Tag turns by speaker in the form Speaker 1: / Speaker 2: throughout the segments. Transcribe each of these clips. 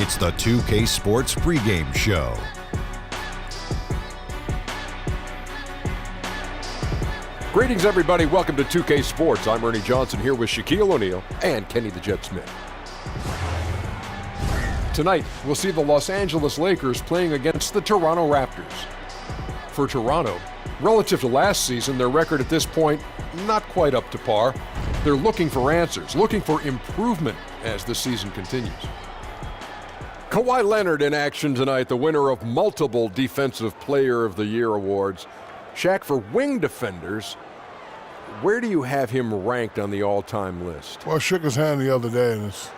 Speaker 1: It's the 2K Sports pregame show.
Speaker 2: Greetings, everybody. Welcome to 2K Sports. I'm Ernie Johnson here with Shaquille O'Neal and Kenny the Jet Smith. Tonight, we'll see the Los Angeles Lakers playing against the Toronto Raptors. For Toronto, relative to last season, their record at this point, not quite up to par. They're looking for answers, looking for improvement as the season continues. Kawhi Leonard in action tonight, the winner of multiple Defensive Player of the Year awards. Shaq, for wing defenders, where do you have him ranked on the all-time list?
Speaker 3: Well, I shook his hand the other day, and his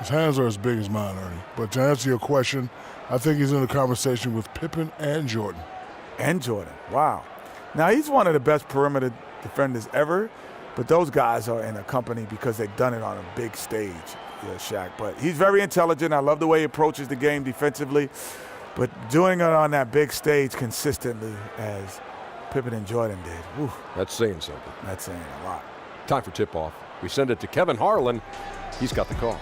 Speaker 3: hands are as big as mine, Ernie. But to answer your question, I think he's in the conversation with Pippen and Jordan.
Speaker 4: And Jordan, wow. Now, he's one of the best perimeter defenders ever, but those guys are in a company because they've done it on a big stage, Shaq. But he's very intelligent. I love the way he approaches the game defensively. But doing it on that big stage consistently as Pippen and Jordan did. Whew.
Speaker 2: That's saying something.
Speaker 4: That's saying a lot.
Speaker 2: Time for tip-off. We send it to Kevin Harlan. He's got the call.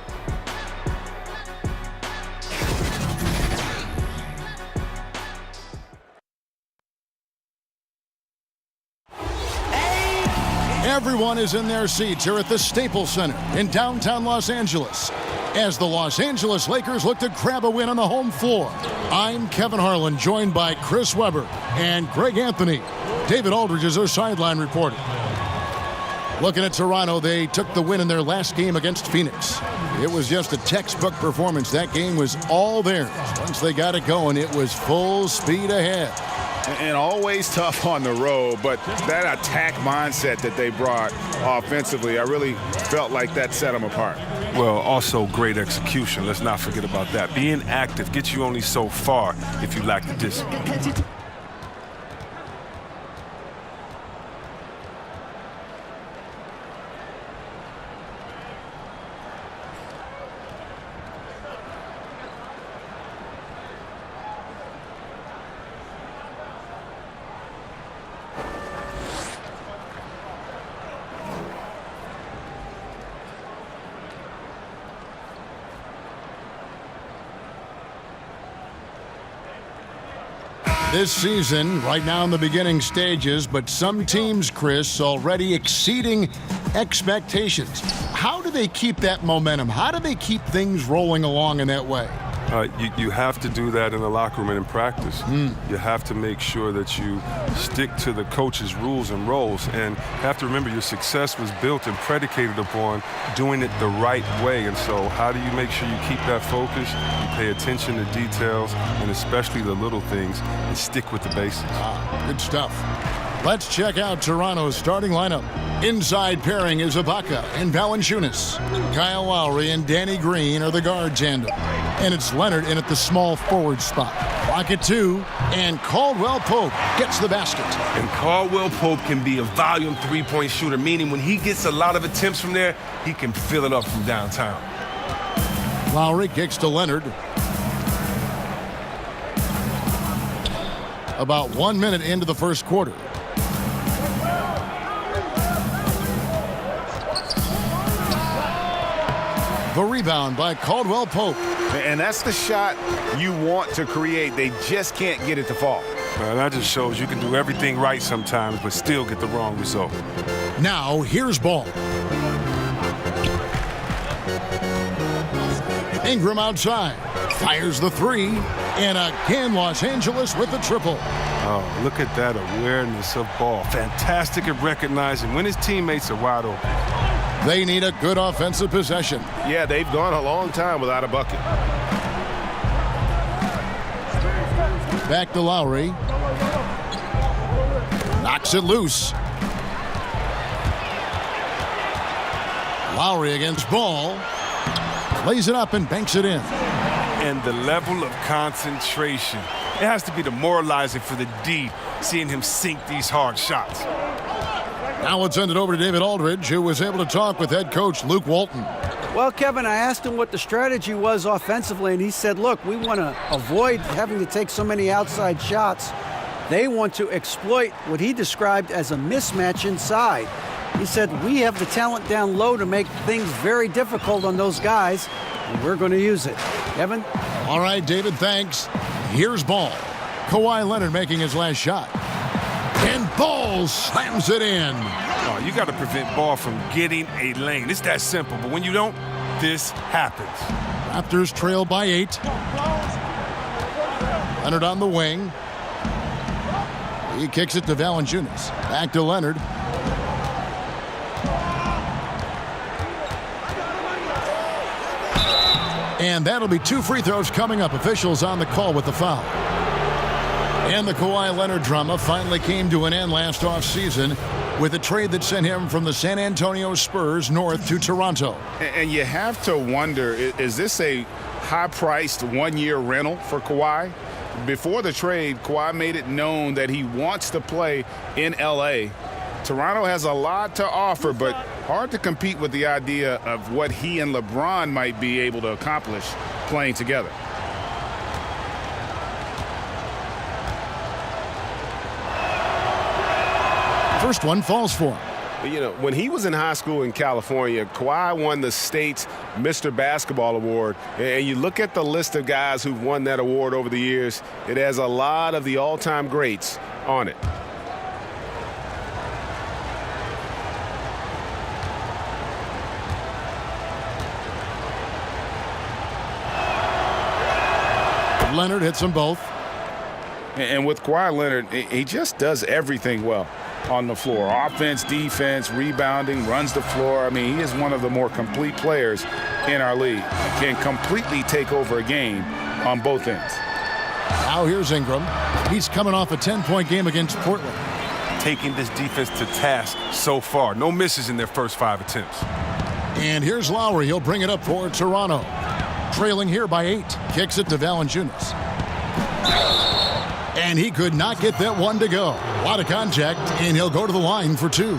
Speaker 5: Everyone is in their seats here at the Staples Center in downtown Los Angeles as the Los Angeles Lakers look to grab a win on the home floor. I'm Kevin Harlan, joined by Chris Webber and Greg Anthony. David Aldridge is our sideline reporter. Looking at Toronto, they took the win in their last game against Phoenix. It was just a textbook performance. That game was all theirs. Once they got it going, it was full speed ahead.
Speaker 6: And always tough on the road, but that attack mindset that they brought offensively, I really felt like that set them apart.
Speaker 7: Well, also great execution. Let's not forget about that. Being active gets you only so far if you lack the discipline.
Speaker 5: This season, right now in the beginning stages, but some teams, Chris, already exceeding expectations. How do they keep that momentum? How do they keep things rolling along in that way?
Speaker 7: You have to do that in the locker room and in practice. You have to make sure that you stick to the coach's rules and roles, and have to remember your success was built and predicated upon doing it the right way. And so how do you make sure you keep that focus? You pay attention to details, and especially the little things, and stick with the basics.
Speaker 5: Good stuff. Let's check out Toronto's starting lineup. Inside pairing is Ibaka and Valanciunas. Kyle Lowry and Danny Green are the guards handle. And it's Leonard in at the small forward spot. Rocket 2, and Caldwell Pope gets the basket.
Speaker 7: And Caldwell Pope can be a volume three-point shooter, meaning when he gets a lot of attempts from there, he can fill it up from downtown.
Speaker 5: Lowry kicks to Leonard. About 1 minute into the first quarter. The rebound by Caldwell Pope.
Speaker 6: And that's the shot you want to create. They just can't get it to fall.
Speaker 7: Well, that just shows you can do everything right sometimes, but still get the wrong result.
Speaker 5: Now, here's Ball. Ingram outside. Fires the three. And again, Los Angeles with the triple.
Speaker 7: Oh, look at that awareness of Ball. Fantastic at recognizing when his teammates are wide open.
Speaker 5: They need a good offensive possession.
Speaker 6: Yeah, they've gone a long time without a bucket.
Speaker 5: Back to Lowry. Knocks it loose. Lowry against Ball. Lays it up and banks it in.
Speaker 7: And the level of concentration. It has to be demoralizing for the D, seeing him sink these hard shots.
Speaker 5: Now let's send it over to David Aldridge, who was able to talk with head coach Luke Walton.
Speaker 8: Well, Kevin, I asked him what the strategy was offensively, and he said, look, we want to avoid having to take so many outside shots. They want to exploit what he described as a mismatch inside. He said, we have the talent down low to make things very difficult on those guys, We're going to use it. Kevin?
Speaker 5: All right, David, thanks. Here's ball. Kawhi Leonard making his last shot. And Ball slams it in.
Speaker 7: Oh, you got to prevent Ball from getting a lane. It's that simple. But when you don't, this happens.
Speaker 5: Raptors trail by 8. Leonard on the wing. He kicks it to Valanciunas. Back to Leonard. And that'll be 2 free throws coming up. Officials on the call with the foul. And the Kawhi Leonard drama finally came to an end last offseason with a trade that sent him from the San Antonio Spurs north to Toronto.
Speaker 6: And you have to wonder, is this a high-priced one-year rental for Kawhi? Before the trade, Kawhi made it known that he wants to play in L.A. Toronto has a lot to offer, but hard to compete with the idea of what he and LeBron might be able to accomplish playing together.
Speaker 5: First one falls for him.
Speaker 9: You know, when he was in high school in California, Kawhi won the state's Mr. Basketball Award. And you look at the list of guys who've won that award over the years, it has a lot of the all-time greats on it.
Speaker 5: Leonard hits them both.
Speaker 6: And with Kawhi Leonard, he just does everything well on the floor. Offense, defense, rebounding, runs the floor. I mean, he is one of the more complete players in our league. Can completely take over a game on both ends.
Speaker 5: Now here's Ingram. He's coming off a 10-point game against Portland.
Speaker 7: Taking this defense to task so far. No misses in their first 5 attempts.
Speaker 5: And here's Lowry. He'll bring it up for Toronto. Trailing here by 8. Kicks it to Valanciunas. And he could not get that one to go. A lot of contact, and he'll go to the line for 2.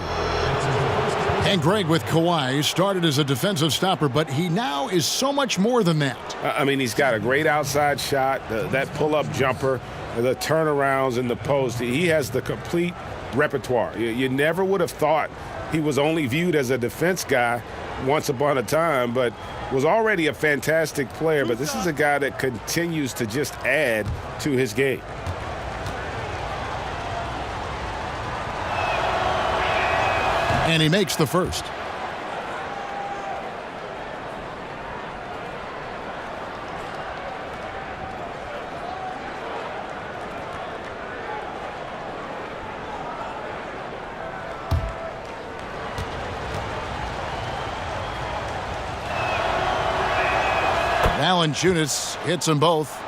Speaker 5: And Greg, with Kawhi, started as a defensive stopper, but he now is so much more than that.
Speaker 9: I mean, he's got a great outside shot, that pull-up jumper, the turnarounds in the post. He has the complete repertoire. You never would have thought he was only viewed as a defense guy once upon a time, but was already a fantastic player. But this is a guy that continues to just add to his game.
Speaker 5: And he makes the first. Valanciunas hits them both.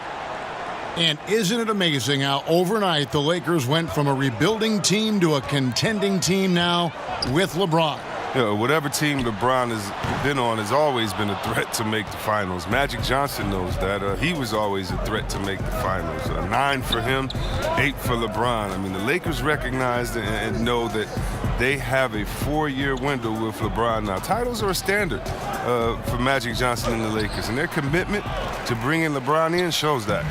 Speaker 5: And isn't it amazing how overnight the Lakers went from a rebuilding team to a contending team now with LeBron?
Speaker 7: You know, whatever team LeBron has been on has always been a threat to make the finals. Magic Johnson knows that. He was always a threat to make the finals. 9 for him, 8 for LeBron. I mean, the Lakers recognize and know that they have a 4-year window with LeBron now. Titles are a standard for Magic Johnson and the Lakers, and their commitment to bringing LeBron in shows that.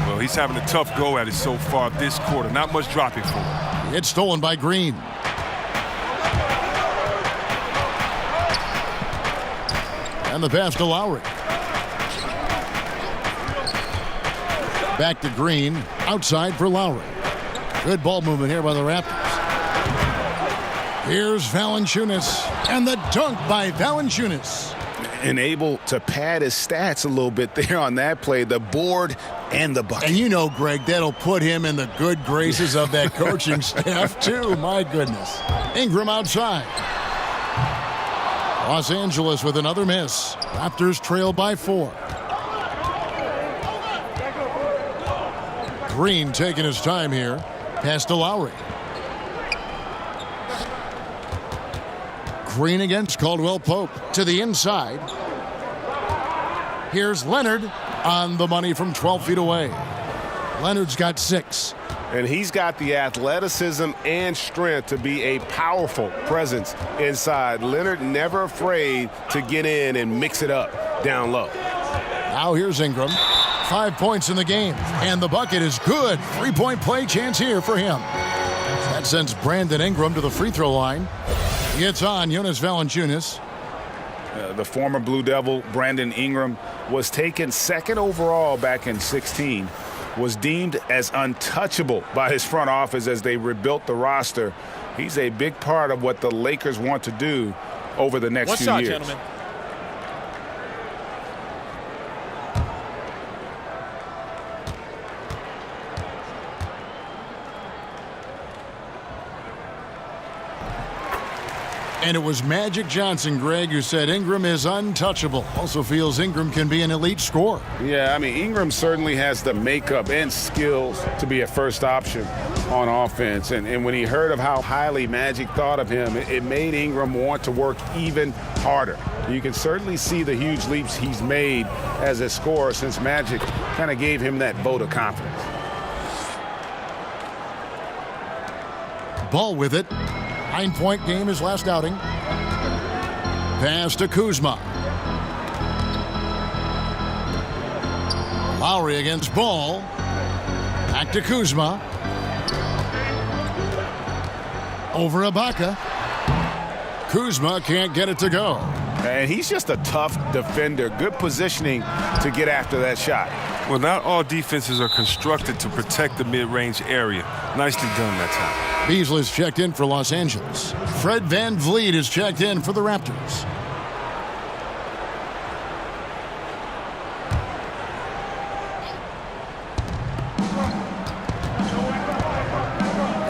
Speaker 7: Well, he's having a tough go at it so far this quarter. Not much dropping for him.
Speaker 5: It's stolen by Green. And the pass to Lowry. Back to Green. Outside for Lowry. Good ball movement here by the Raptors. Here's Valanciunas. And the dunk by Valanciunas.
Speaker 6: And able to pad his stats a little bit there on that play. The board and the bucket.
Speaker 5: And you know, Greg, that'll put him in the good graces of that coaching staff, too. My goodness. Ingram outside. Los Angeles with another miss. Raptors trail by 4. Green taking his time here. Pass to Lowry. Green against Caldwell Pope to the inside. Here's Leonard on the money from 12 feet away. Leonard's got 6.
Speaker 9: And he's got the athleticism and strength to be a powerful presence inside. Leonard never afraid to get in and mix it up down low.
Speaker 5: Now here's Ingram. 5 points in the game. And the bucket is good. 3-point play chance here for him. That sends Brandon Ingram to the free throw line. Gets on Jonas Valanciunas.
Speaker 6: The former Blue Devil, Brandon Ingram, was taken second overall back in 2016, was deemed as untouchable by his front office as they rebuilt the roster. He's a big part of what the Lakers want to do over the next few years.
Speaker 10: Gentlemen.
Speaker 5: And it was Magic Johnson, Greg, who said Ingram is untouchable. Also feels Ingram can be an elite scorer.
Speaker 6: Yeah, I mean, Ingram certainly has the makeup and skills to be a first option on offense. And when he heard of how highly Magic thought of him, it made Ingram want to work even harder. You can certainly see the huge leaps he's made as a scorer since Magic kind of gave him that vote of confidence.
Speaker 5: Ball with it. 9-point game his last outing. Pass to Kuzma. Lowry against Ball. Back to Kuzma. Over Ibaka. Kuzma can't get it to go.
Speaker 6: And he's just a tough defender. Good positioning to get after that shot.
Speaker 7: Well, not all defenses are constructed to protect the mid-range area. Nicely done that time.
Speaker 5: Beasley's checked in for Los Angeles. Fred VanVleet is checked in for the Raptors.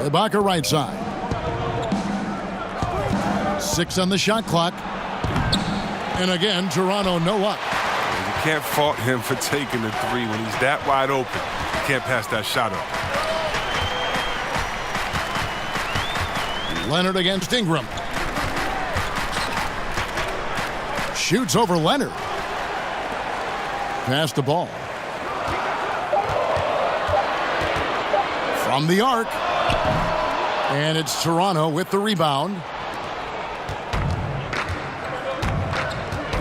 Speaker 5: Ibaka right side. 6 on the shot clock. And again, Toronto no up.
Speaker 7: You can't fault him for taking the three when he's that wide open. You can't pass that shot up.
Speaker 5: Leonard against Ingram. Shoots over Leonard. Pass the ball. From the arc. And it's Toronto with the rebound.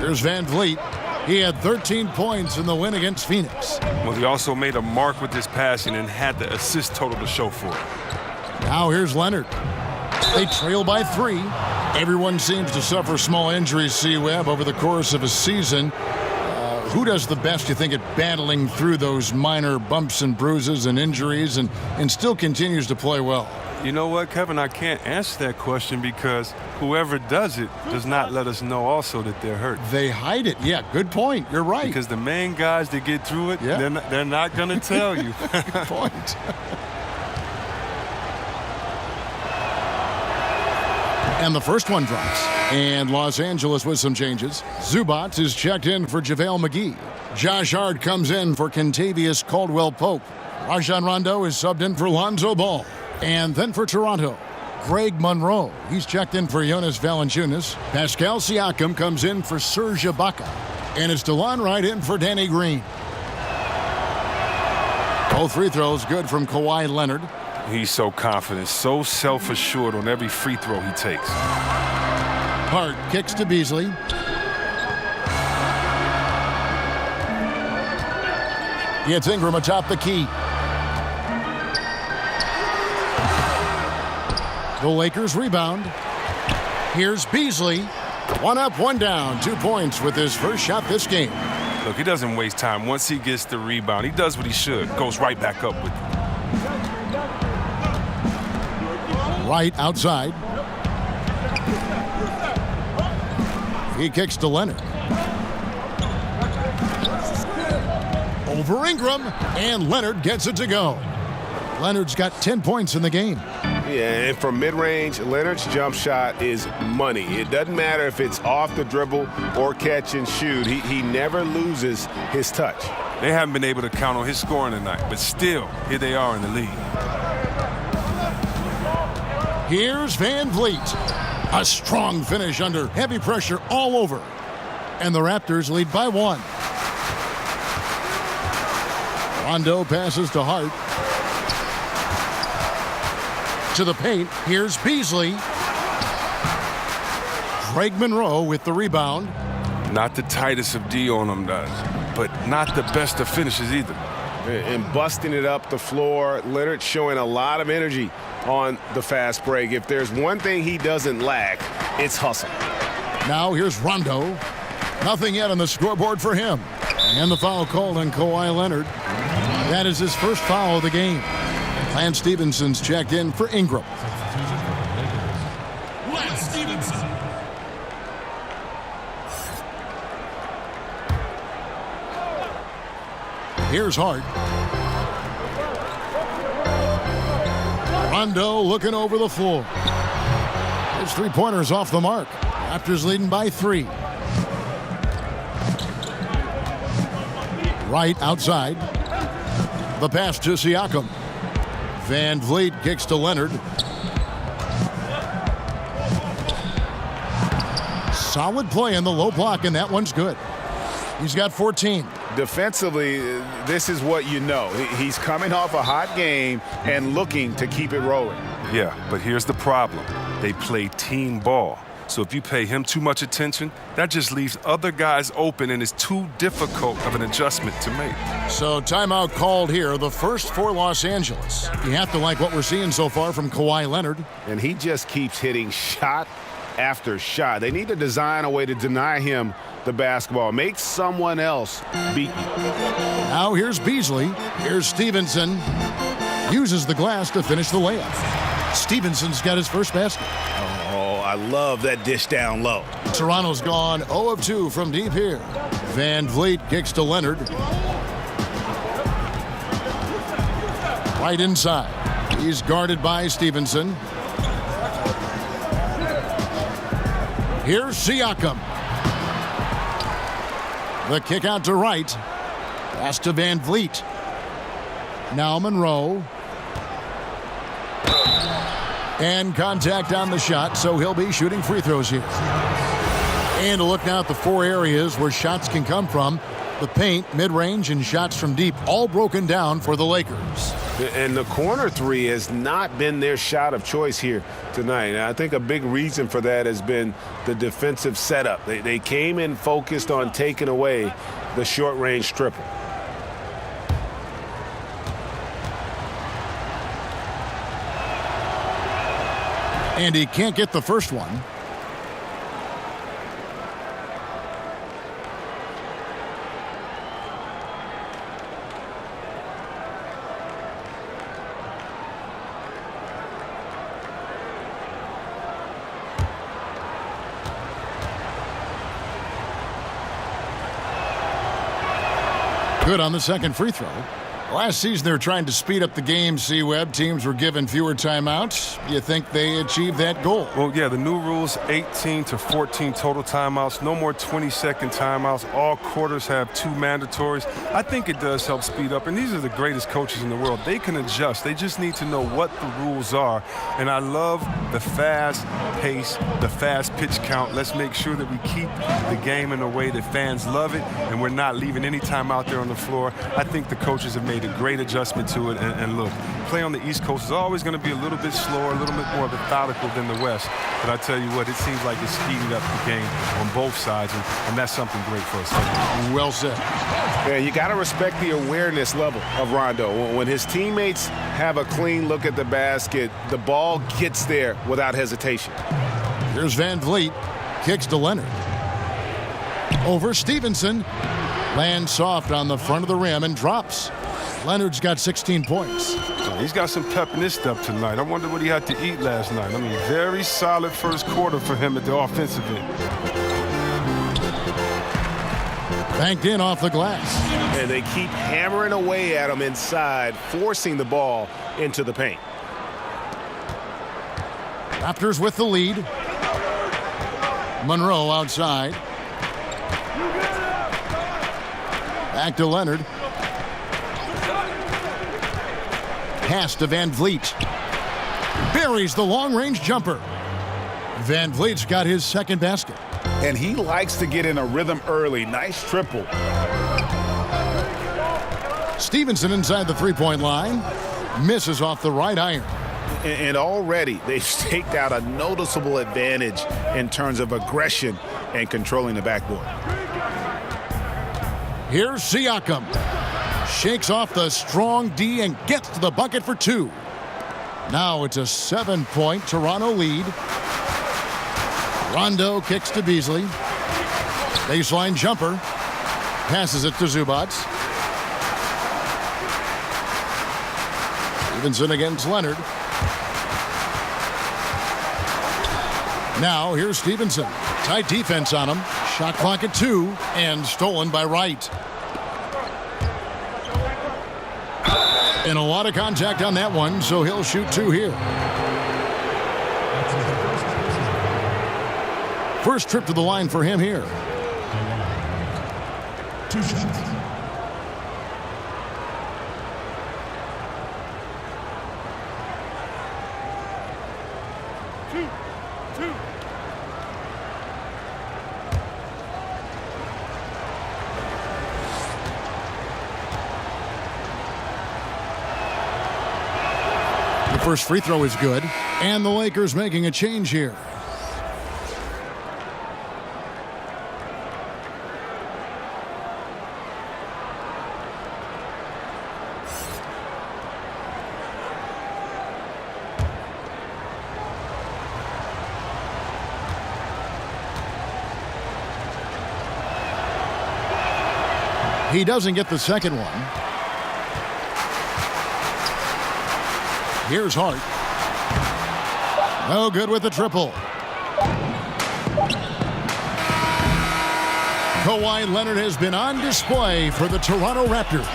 Speaker 5: Here's VanVleet. He had 13 points in the win against Phoenix.
Speaker 7: Well, he also made a mark with his passing and had the assist total to show for it.
Speaker 5: Now here's Leonard. They trail by 3. Everyone seems to suffer small injuries, C-Web, over the course of a season. Who does the best, you think, at battling through those minor bumps and bruises and injuries and still continues to play well?
Speaker 7: You know what, Kevin? I can't answer that question because whoever does it does not let us know also that they're hurt.
Speaker 5: They hide it. Yeah, good point. You're right.
Speaker 7: Because the main guys that get through it, they're not going to tell you.
Speaker 5: Good point. And the first one drops. And Los Angeles with some changes. Zubac is checked in for JaVale McGee. Josh Hart comes in for Kentavious Caldwell-Pope. Rajon Rondo is subbed in for Lonzo Ball. And then for Toronto, Greg Monroe. He's checked in for Jonas Valanciunas. Pascal Siakam comes in for Serge Ibaka. And it's DeLon Wright in for Danny Green. Both free throws good from Kawhi Leonard.
Speaker 7: He's so confident, so self-assured on every free throw he takes.
Speaker 5: Hart kicks to Beasley. Gets Ingram atop the key. The Lakers rebound. Here's Beasley. 1 up, 1 down. 2 points with his first shot this game.
Speaker 7: Look, he doesn't waste time. Once he gets the rebound, he does what he should. Goes right back up with it.
Speaker 5: Right outside. He kicks to Leonard. Over Ingram, and Leonard gets it to go. Leonard's got 10 points in the game.
Speaker 9: Yeah, and from mid-range, Leonard's jump shot is money. It doesn't matter if it's off the dribble or catch and shoot. He never loses his touch.
Speaker 7: They haven't been able to count on his scoring tonight, but still, here they are in the league.
Speaker 5: Here's VanVleet. A strong finish under heavy pressure all over. And the Raptors lead by 1. Rondo passes to Hart. To the paint. Here's Beasley. Greg Monroe with the rebound.
Speaker 7: Not the tightest of D on him does, but not the best of finishes either.
Speaker 9: And busting it up the floor, Leonard showing a lot of energy on the fast break. If there's one thing he doesn't lack, it's hustle.
Speaker 5: Now here's Rondo. Nothing yet on the scoreboard for him. And the foul called on Kawhi Leonard. That is his first foul of the game. Lance Stephenson's checked in for Ingram.
Speaker 10: Lance Stephenson.
Speaker 5: Here's Hart. Rondo looking over the floor. His three-pointers off the mark. Raptors leading by 3. Right outside. The pass to Siakam. Van Vliet kicks to Leonard. Solid play in the low block, and that one's good. He's got 14.
Speaker 6: Defensively, this is what you know. He's coming off a hot game and looking to keep it rolling.
Speaker 7: Yeah, but here's the problem. They play team ball. So if you pay him too much attention, that just leaves other guys open, and it's too difficult of an adjustment to make.
Speaker 5: So timeout called here, the first for Los Angeles. You have to like what we're seeing so far from Kawhi Leonard.
Speaker 6: And he just keeps hitting shot after shot. They need to design a way to deny him the basketball. Make someone else beat you.
Speaker 5: Now here's Beasley. Here's Stevenson. Uses the glass to finish the layup. Stevenson's got his first basket.
Speaker 6: Oh, I love that dish down low.
Speaker 5: Toronto's gone 0 of 2 from deep here. Van Vliet kicks to Leonard. Right inside. He's guarded by Stevenson. Here's Siakam. The kick out to Wright. Pass to Van Vliet. Now Monroe. And contact on the shot, so he'll be shooting free throws here. And to look now at the 4 areas where shots can come from. The paint, mid-range, and shots from deep, all broken down for the Lakers.
Speaker 9: And the corner 3 has not been their shot of choice here tonight. And I think a big reason for that has been the defensive setup. They came in focused on taking away the short-range triple.
Speaker 5: And he can't get the first one. Good on the second free throw. Last season, they were trying to speed up the game, C-Web. Teams were given fewer timeouts. Do you think they achieved that goal?
Speaker 7: Well, yeah, the new rules, 18 to 14 total timeouts. No more 20-second timeouts. All quarters have 2 mandatories. I think it does help speed up. And these are the greatest coaches in the world. They can adjust. They just need to know what the rules are. And I love the fast pace, the fast pitch count. Let's make sure that we keep the game in a way that fans love it, and we're not leaving any time out there on the floor. I think the coaches have made a great adjustment to it, and look, play on the East Coast is always going to be a little bit slower, a little bit more methodical than the West, but I tell you what, it seems like it's speeding up the game on both sides, and that's something great for us.
Speaker 5: Well said.
Speaker 6: Yeah, you got to respect the awareness level of Rondo. When his teammates have a clean look at the basket, the ball gets there without hesitation.
Speaker 5: Here's Van Vliet, kicks to Leonard. Over Stevenson, lands soft on the front of the rim and drops. Leonard's got 16 points.
Speaker 7: He's got some pep in his step tonight. I wonder what he had to eat last night. I mean, very solid first quarter for him at the offensive end.
Speaker 5: Banked in off the glass.
Speaker 6: And they keep hammering away at him inside, forcing the ball into the paint.
Speaker 5: Raptors with the lead. Monroe outside. Back to Leonard. Pass to Van Vliet. Buries the long-range jumper. Van Vliet's got his second basket.
Speaker 6: And he likes to get in a rhythm early. Nice triple.
Speaker 5: Stevenson inside the three-point line. Misses off the right iron.
Speaker 6: And already they've staked out a noticeable advantage in terms of aggression and controlling the backboard.
Speaker 5: Here's Siakam. Shakes off the strong D and gets to the bucket for 2. Now it's a 7-point Toronto lead. Rondo kicks to Beasley. Baseline jumper. Passes it to Zubac. Stevenson against Leonard. Now here's Stevenson. Tight defense on him. Shot clock at 2 and stolen by Wright. And a lot of contact on that one, so he'll shoot 2 here. First trip to the line for him here.
Speaker 10: 2 shots.
Speaker 5: The first free throw is good, and the Lakers making a change here. He doesn't get the second one. Here's Hart. No good with the triple. Kawhi Leonard has been on display for the Toronto Raptors.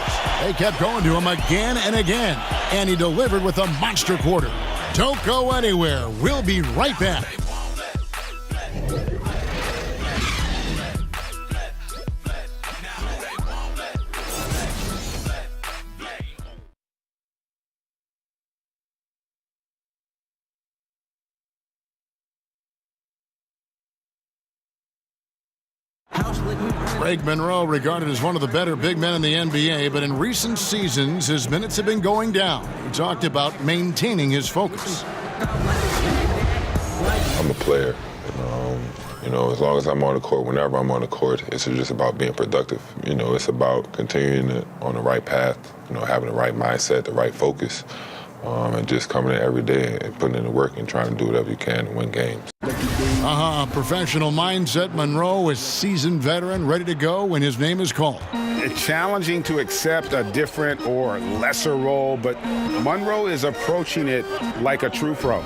Speaker 5: They kept going to him again and again, and he delivered with a monster quarter. Don't go anywhere. We'll be right back. Greg Monroe regarded as one of the better big men in the NBA, but in recent seasons, his minutes have been going down. He talked about maintaining his focus.
Speaker 11: I'm a player. As long as I'm on the court, whenever I'm on the court, it's just about being productive. It's about continuing on the right path, having the right mindset, the right focus, and just coming in every day and putting in the work and trying to do whatever you can to win games.
Speaker 5: Professional mindset. Monroe is seasoned veteran, ready to go when his name is called.
Speaker 6: It's challenging to accept a different or lesser role, but Monroe is approaching it like a true pro.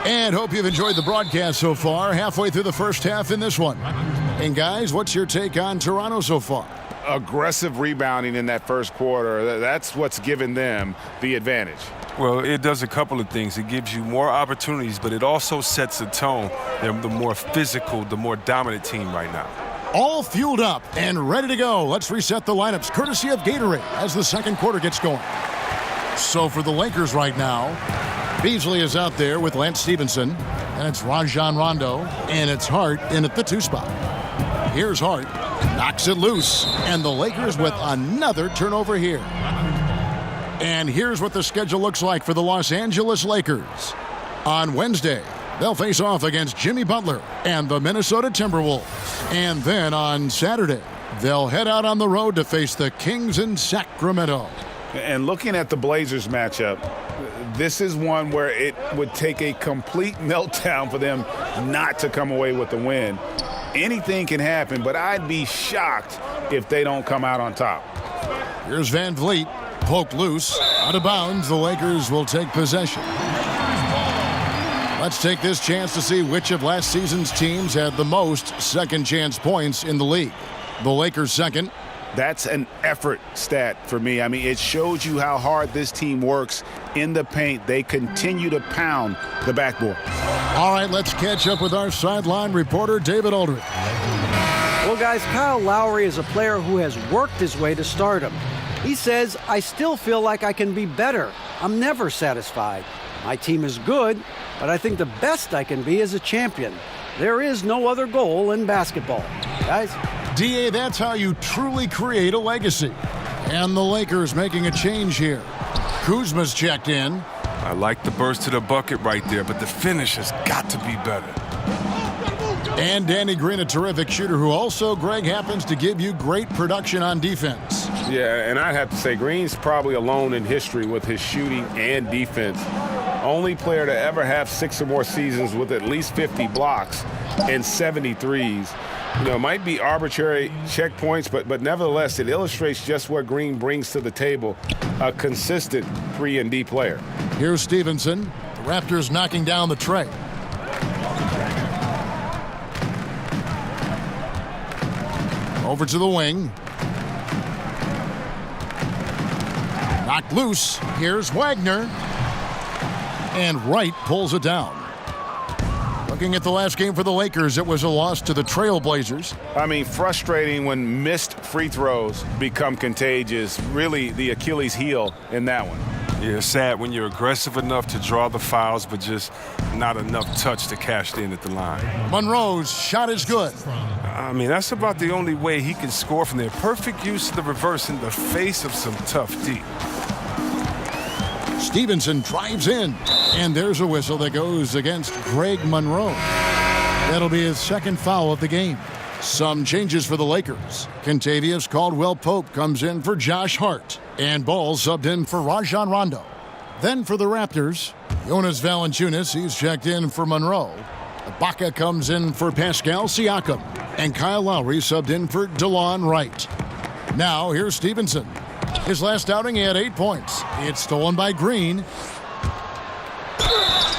Speaker 5: And hope you've enjoyed the broadcast so far. Halfway through the first half in this one. And guys, what's your take on Toronto so far?
Speaker 6: Aggressive rebounding in that first quarter. That's what's given them the advantage.
Speaker 7: Well, it does a couple of things. It gives you more opportunities, but it also sets a tone. They're the more physical, the more dominant team right now.
Speaker 5: All fueled up and ready to go. Let's reset the lineups, courtesy of Gatorade, as the second quarter gets going. So for the Lakers right now, Beasley is out there with Lance Stevenson, and it's Rajon Rondo, and it's Hart in at the 2 spot. Here's Hart, knocks it loose, and the Lakers with another turnover here. And here's what the schedule looks like for the Los Angeles Lakers. On Wednesday, they'll face off against Jimmy Butler and the Minnesota Timberwolves. And then on Saturday, they'll head out on the road to face the Kings in Sacramento.
Speaker 6: And looking at the Blazers matchup, this is one where it would take a complete meltdown for them not to come away with the win. Anything can happen, but I'd be shocked if they don't come out on top.
Speaker 5: Here's Van Vliet. Poked loose, out of bounds. The Lakers will take possession. Let's take this chance to see which of last season's teams had the most second chance points in the league. The Lakers second.
Speaker 6: That's an effort stat for me. I mean, it shows you how hard this team works in the paint. They continue to pound the backboard.
Speaker 5: All right, let's catch up with our sideline reporter, David Aldridge.
Speaker 8: Well, guys, Kyle Lowry is a player who has worked his way to stardom. He says, I still feel like I can be better. I'm never satisfied. My team is good, but I think the best I can be is a champion. There is no other goal in basketball. Guys?
Speaker 5: D.A., that's how you truly create a legacy. And the Lakers making a change here. Kuzma's checked in.
Speaker 7: I like the burst to the bucket right there, but the finish has got to be better.
Speaker 5: And Danny Green, a terrific shooter who also, Greg, happens to give you great production on defense.
Speaker 9: Yeah, and I'd have to say Green's probably alone in history with his shooting and defense only player to ever have 6 or more seasons with at least 50 blocks and 73s. It might be arbitrary checkpoints, but nevertheless, it illustrates just what Green brings to the table, a consistent 3-and-D player.
Speaker 5: Here's Stevenson. The Raptors knocking down the tray. Over to the wing. Knocked loose. Here's Wagner. And Wright pulls it down. Looking at the last game for the Lakers, it was a loss to the Trailblazers.
Speaker 6: I mean, frustrating when missed free throws become contagious. Really the Achilles heel in that one.
Speaker 7: Yeah, sad when you're aggressive enough to draw the fouls, but just not enough touch to cash in at the line.
Speaker 5: Monroe's shot is good.
Speaker 7: I mean, that's about the only way he can score from there. Perfect use of the reverse in the face of some tough D.
Speaker 5: Stevenson drives in, and there's a whistle that goes against Greg Monroe. That'll be his second foul of the game. Some changes for the Lakers. Kentavious Caldwell-Pope comes in for Josh Hart, and Ball subbed in for Rajon Rondo. Then for the Raptors, Jonas Valanciunas, he's checked in for Monroe. Ibaka comes in for Pascal Siakam, and Kyle Lowry subbed in for DeLon Wright. Now here's Stevenson. His last outing, he had 8 points. It's stolen by Green.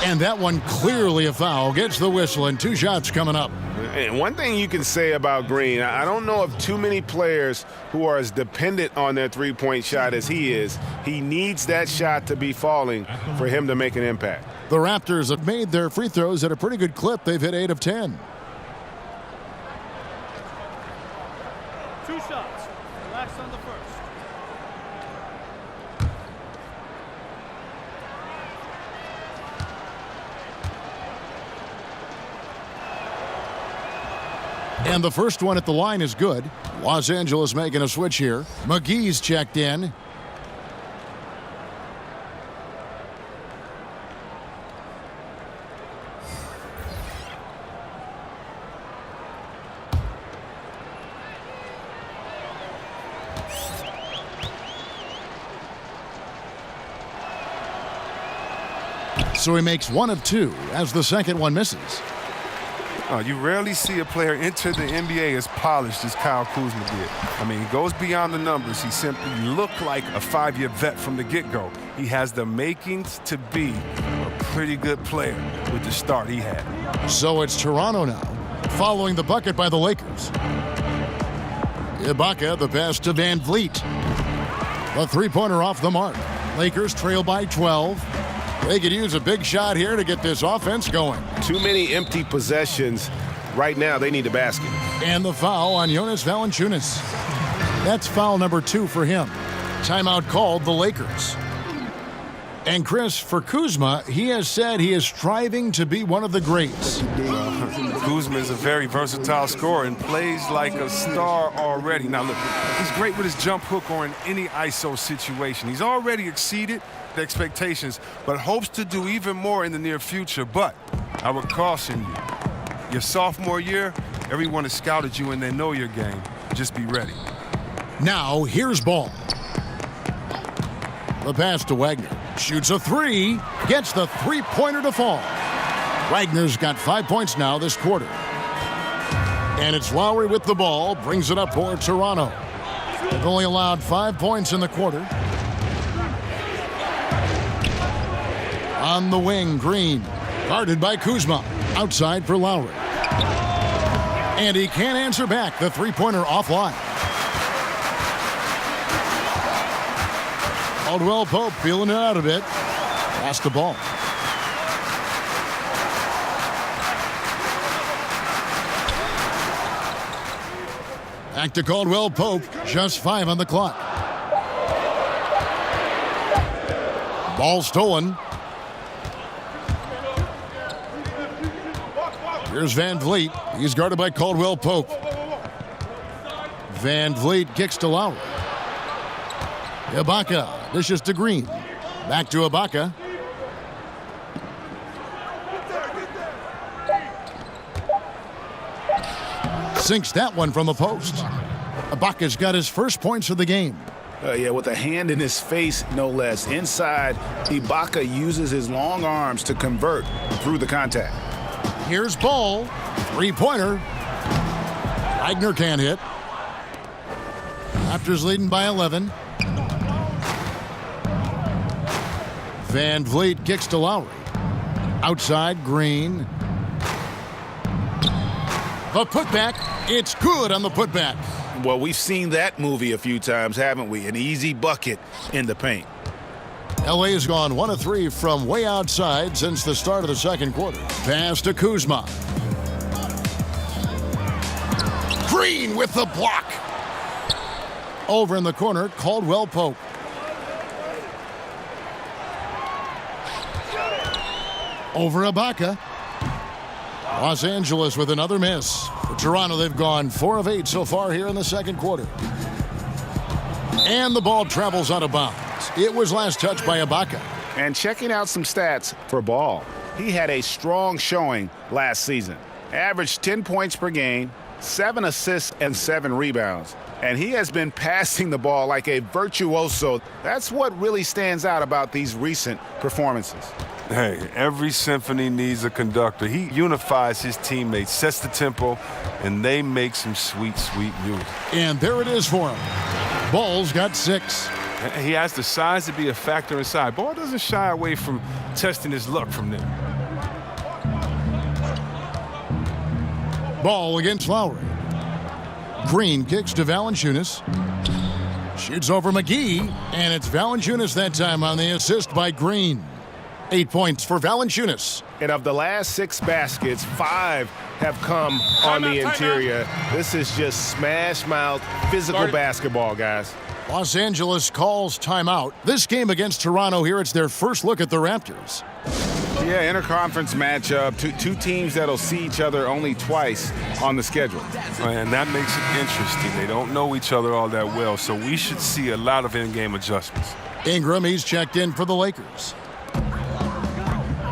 Speaker 5: And that one clearly a foul. Gets the whistle, and 2 shots coming up.
Speaker 6: And one thing you can say about Green, I don't know of too many players who are as dependent on their three-point shot as he is. He needs that shot to be falling for him to make an impact.
Speaker 5: The Raptors have made their free throws at a pretty good clip. They've hit 8 of 10.
Speaker 10: 2 shots. Relax on the first.
Speaker 5: And the first one at the line is good. Los Angeles making a switch here. McGee's checked in. So he makes 1 of 2 as the second one misses.
Speaker 7: You rarely see a player enter the NBA as polished as Kyle Kuzma did. I mean, he goes beyond the numbers. He simply looked like a 5-year vet from the get-go. He has the makings to be a pretty good player with the start he had.
Speaker 5: So it's Toronto now, following the bucket by the Lakers. Ibaka, the pass to Van Vliet. The three-pointer off the mark. Lakers trail by 12. They could use a big shot here to get this offense going.
Speaker 6: Too many empty possessions. Right now, they need a basket.
Speaker 5: And the foul on Jonas Valanciunas. That's foul number 2 for him. Timeout called the Lakers. And Chris, for Kuzma, he has said he is striving to be one of the greats.
Speaker 7: Kuzma is a very versatile scorer and plays like a star already. Now look, he's great with his jump hook or in any ISO situation. He's already exceeded the expectations, but hopes to do even more in the near future. But I would caution you, your sophomore year, everyone has scouted you and they know your game. Just be ready.
Speaker 5: Now here's Ball. The pass to Wagner. Shoots a 3. Gets the three-pointer to fall. Wagner's got 5 points now this quarter. And it's Lowry with the ball. Brings it up for Toronto. They've only allowed 5 points in the quarter. On the wing, Green. Guarded by Kuzma. Outside for Lowry. And he can't answer back. The three-pointer offline. Caldwell-Pope feeling it out a bit. Pass the ball. Back to Caldwell-Pope. Just 5 on the clock. Ball stolen. Here's Van Vliet. He's guarded by Caldwell-Pope. Van Vliet kicks to Lowry. Ibaka dishes to Green. Back to Ibaka. Sinks that one from the post. Ibaka's got his first points of the game.
Speaker 6: Yeah, with a hand in his face, no less. Inside, Ibaka uses his long arms to convert through the contact.
Speaker 5: Here's Ball. Three-pointer. Wagner can't hit. Raptors leading by 11. Van Vliet kicks to Lowry. Outside, Green. The putback. It's good on the putback.
Speaker 6: Well, we've seen that movie a few times, haven't we? An easy bucket in the paint.
Speaker 5: LA has gone 1 of 3 from way outside since the start of the second quarter. Pass to Kuzma. Green with the block. Over in the corner, Caldwell Pope. Over Ibaka. Los Angeles with another miss. For Toronto, they've gone 4 of 8 so far here in the second quarter. And the ball travels out of bounds. It was last touched by Ibaka.
Speaker 6: And checking out some stats for Ball. He had a strong showing last season. Averaged 10 points per game, 7 assists, and 7 rebounds. And he has been passing the ball like a virtuoso. That's what really stands out about these recent performances.
Speaker 7: Hey, every symphony needs a conductor. He unifies his teammates, sets the tempo, and they make some sweet, sweet music.
Speaker 5: And there it is for him. Ball's got 6.
Speaker 7: He has the size to be a factor inside. Ball doesn't shy away from testing his luck from there.
Speaker 5: Ball against Lowry. Green kicks to Valanciunas. Shoots over McGee, and it's Valanciunas that time on the assist by Green. 8 points for Valanciunas.
Speaker 9: And of the last 6 baskets, 5 have come on the interior. This is just smash-mouth physical basketball, guys.
Speaker 5: Los Angeles calls timeout. This game against Toronto here, it's their first look at the Raptors.
Speaker 6: Yeah, interconference matchup. Two teams that'll see each other only twice on the schedule.
Speaker 7: And that makes it interesting. They don't know each other all that well, so we should see a lot of in-game adjustments.
Speaker 5: Ingram, he's checked in for the Lakers.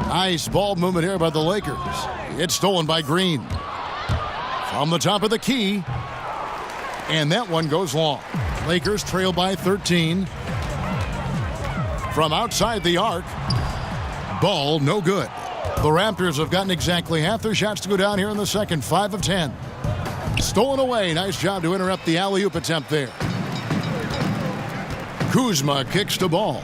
Speaker 5: Nice ball movement here by the Lakers. It's stolen by Green. From the top of the key. And that one goes long. Lakers trail by 13. From outside the arc. Ball no good. The Raptors have gotten exactly half their shots to go down here in the second. 5 of 10. Stolen away. Nice job to interrupt the alley-oop attempt there. Kuzma kicks to Ball.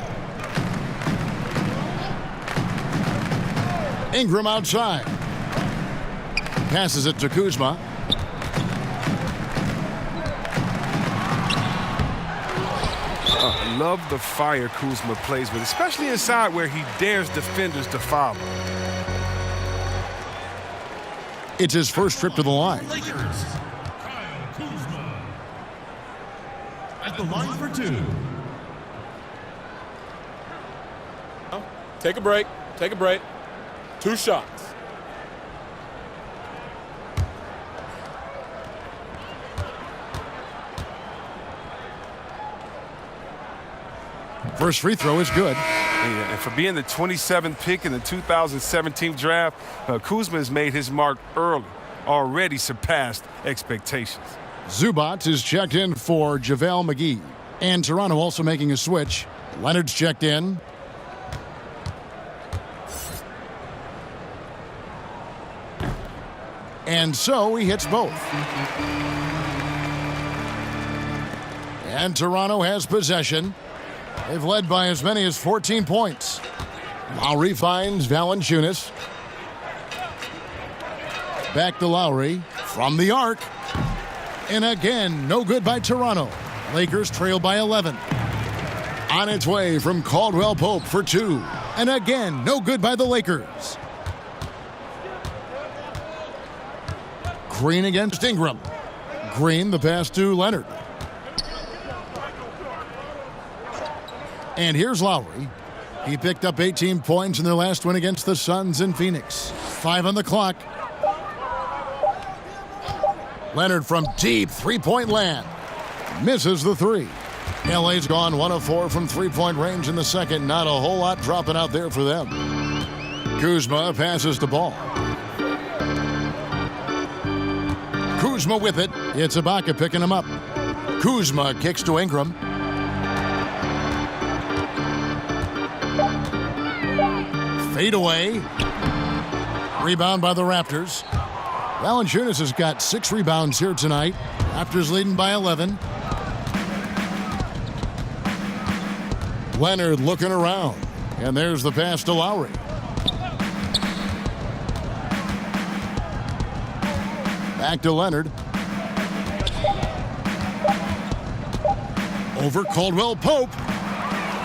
Speaker 5: Ingram outside. Passes it to Kuzma.
Speaker 7: Love the fire Kuzma plays with, especially inside where he dares defenders to follow.
Speaker 5: It's his first trip to the line.
Speaker 12: Lakers. Kyle Kuzma. At the line for 2.
Speaker 13: Take a break. Take a break. 2 shots.
Speaker 5: First free throw is good.
Speaker 7: Yeah, and for being the 27th pick in the 2017 draft, Kuzma has made his mark early, already surpassed expectations.
Speaker 5: Zubac is checked in for JaVale McGee. And Toronto also making a switch. Leonard's checked in. And so he hits both. And Toronto has possession. They've led by as many as 14 points. Lowry finds Valanciunas. Back to Lowry from the arc. And again, no good by Toronto. Lakers trail by 11. On its way from Caldwell Pope for 2. And again, no good by the Lakers. Green against Ingram. Green, the pass to Leonard. And here's Lowry. He picked up 18 points in their last win against the Suns in Phoenix. 5 on the clock. Leonard from deep three-point land. Misses the 3. LA's gone 1 of 4 from three-point range in the second. Not a whole lot dropping out there for them. Kuzma passes the ball. Kuzma with it. It's Ibaka picking him up. Kuzma kicks to Ingram. Fade away. Rebound by the Raptors. Valanciunas has got 6 rebounds here tonight. Raptors leading by 11. Leonard looking around. And there's the pass to Lowry. Back to Leonard. Over Caldwell Pope.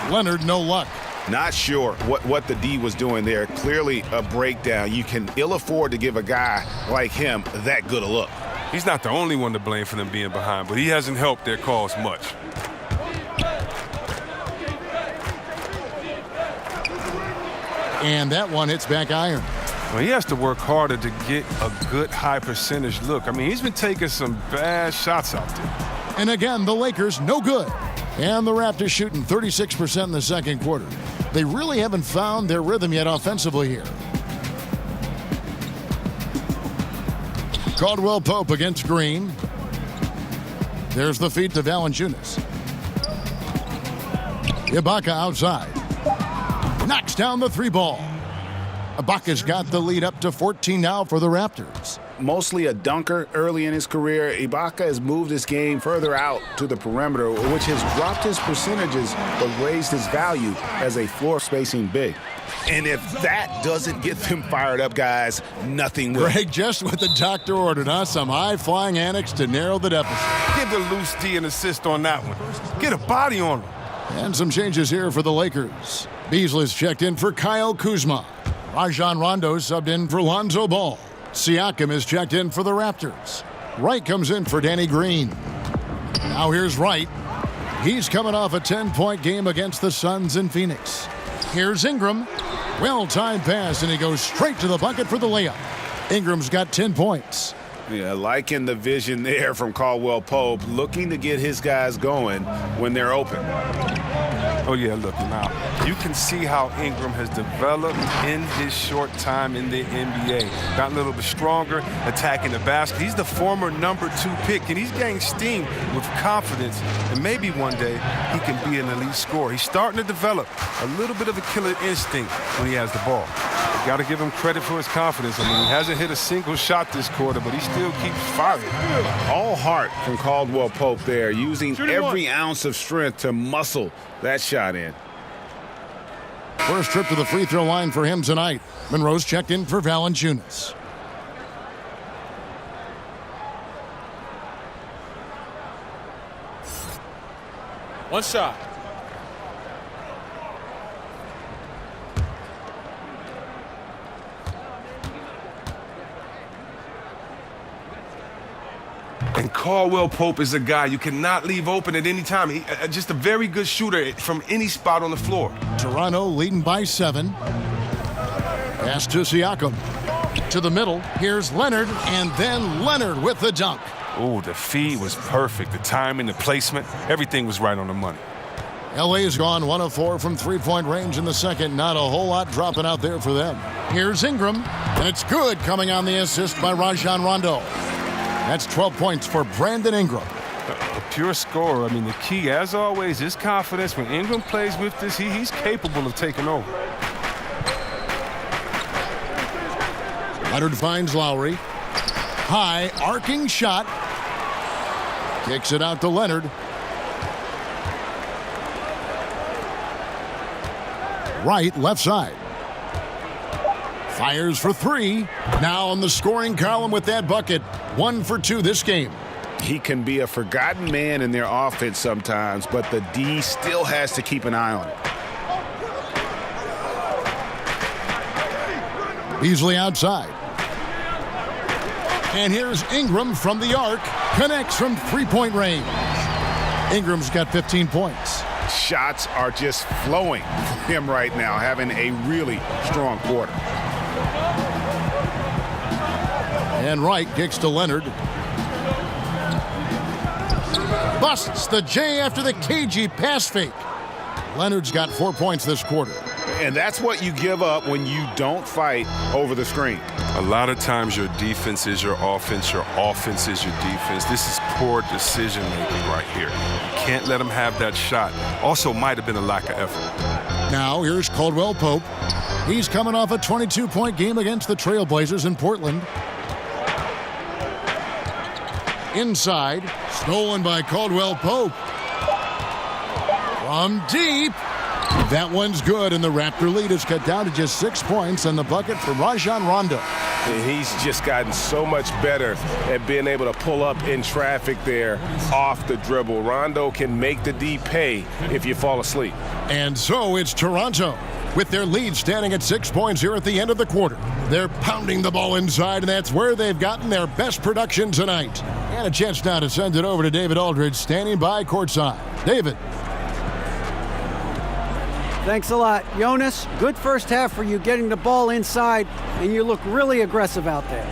Speaker 5: Leonard, no luck.
Speaker 6: Not sure what the D was doing there. Clearly a breakdown. You can ill afford to give a guy like him that good a look.
Speaker 7: He's not the only one to blame for them being behind, but he hasn't helped their cause much.
Speaker 5: And that one hits back iron.
Speaker 7: Well, he has to work harder to get a good high percentage look. I mean, he's been taking some bad shots out there.
Speaker 5: And again, the Lakers no good. And the Raptors shooting 36% in the second quarter. They really haven't found their rhythm yet offensively here. Caldwell Pope against Green. There's the feed to Valanciunas. Ibaka outside. Knocks down the 3 ball. Ibaka's got the lead up to 14 now for the Raptors.
Speaker 6: Mostly a dunker early in his career, Ibaka has moved his game further out to the perimeter, which has dropped his percentages but raised his value as a floor spacing big. And if that doesn't get them fired up, guys, nothing will.
Speaker 5: Greg, just what the doctor ordered, huh? Some high-flying annex to narrow the deficit.
Speaker 7: Give the loose D an assist on that one. Get a body on him.
Speaker 5: And some changes here for the Lakers. Beasley's checked in for Kyle Kuzma. Rajon Rondo subbed in for Lonzo Ball. Siakam is checked in for the Raptors. Wright comes in for Danny Green. Now here's Wright. He's coming off a 10-point game against the Suns in Phoenix. Here's Ingram. Well-timed pass, and he goes straight to the bucket for the layup. Ingram's got 10 points.
Speaker 6: Yeah, liking the vision there from Caldwell Pope, looking to get his guys going when they're open.
Speaker 7: Oh, yeah, look, now, you can see how Ingram has developed in his short time in the NBA. Got a little bit stronger, attacking the basket. He's the former number 2 pick, and he's getting steam with confidence. And maybe one day he can be an elite scorer. He's starting to develop a little bit of a killer instinct when he has the ball. Got to give him credit for his confidence. I mean, he hasn't hit a single shot this quarter, but he still keeps firing.
Speaker 6: All heart from Caldwell Pope there, using every ounce of strength to muscle that shot in.
Speaker 5: First trip to the free throw line for him tonight. Monroe's checked in for Valanciunas.
Speaker 13: One shot.
Speaker 7: And Caldwell Pope is a guy you cannot leave open at any time. He, just a very good shooter from any spot on the floor.
Speaker 5: Toronto leading by 7. Pass to Siakam. To the middle. Here's Leonard, and then Leonard with the dunk.
Speaker 7: Oh, the feed was perfect. The timing, the placement, everything was right on the money.
Speaker 5: LA's gone 1 of 4 from three-point range in the second. Not a whole lot dropping out there for them. Here's Ingram, and it's good coming on the assist by Rajon Rondo. That's 12 points for Brandon Ingram.
Speaker 7: A pure scorer. I mean, the key, as always, is confidence. When Ingram plays with this, he's capable of taking over.
Speaker 5: Leonard finds Lowry. High, arcing shot. Kicks it out to Leonard. Right, left side. Fires for 3. Now on the scoring column with that bucket. 1 for 2 this game.
Speaker 6: He can be a forgotten man in their offense sometimes, but the D still has to keep an eye on it.
Speaker 5: Beasley outside. And here's Ingram from the arc. Connects from three-point range. Ingram's got 15 points.
Speaker 6: Shots are just flowing from him right now, having a really strong quarter.
Speaker 5: And Wright kicks to Leonard. Busts the J after the cagey pass fake. Leonard's got 4 points this quarter.
Speaker 6: And that's what you give up when you don't fight over the screen.
Speaker 7: A lot of times your defense is your offense is your defense. This is poor decision-making right here. You can't let him have that shot. Also might have been a lack of effort.
Speaker 5: Now here's Caldwell Pope. He's coming off a 22-point game against the Trailblazers in Portland. Inside, stolen by Caldwell Pope. From deep. That one's good, and the Raptor lead is cut down to just 6 points, and the bucket for Rajon Rondo.
Speaker 9: He's just gotten so much better at being able to pull up in traffic there off the dribble. Rondo can make the D pay if you fall asleep.
Speaker 5: And so it's Toronto, with their lead standing at 6 points here at the end of the quarter. They're pounding the ball inside, and that's where they've gotten their best production tonight. And a chance now to send it over to David Aldridge, standing by courtside. David.
Speaker 8: Thanks a lot. Jonas, good first half for you getting the ball inside, and you look really aggressive out there.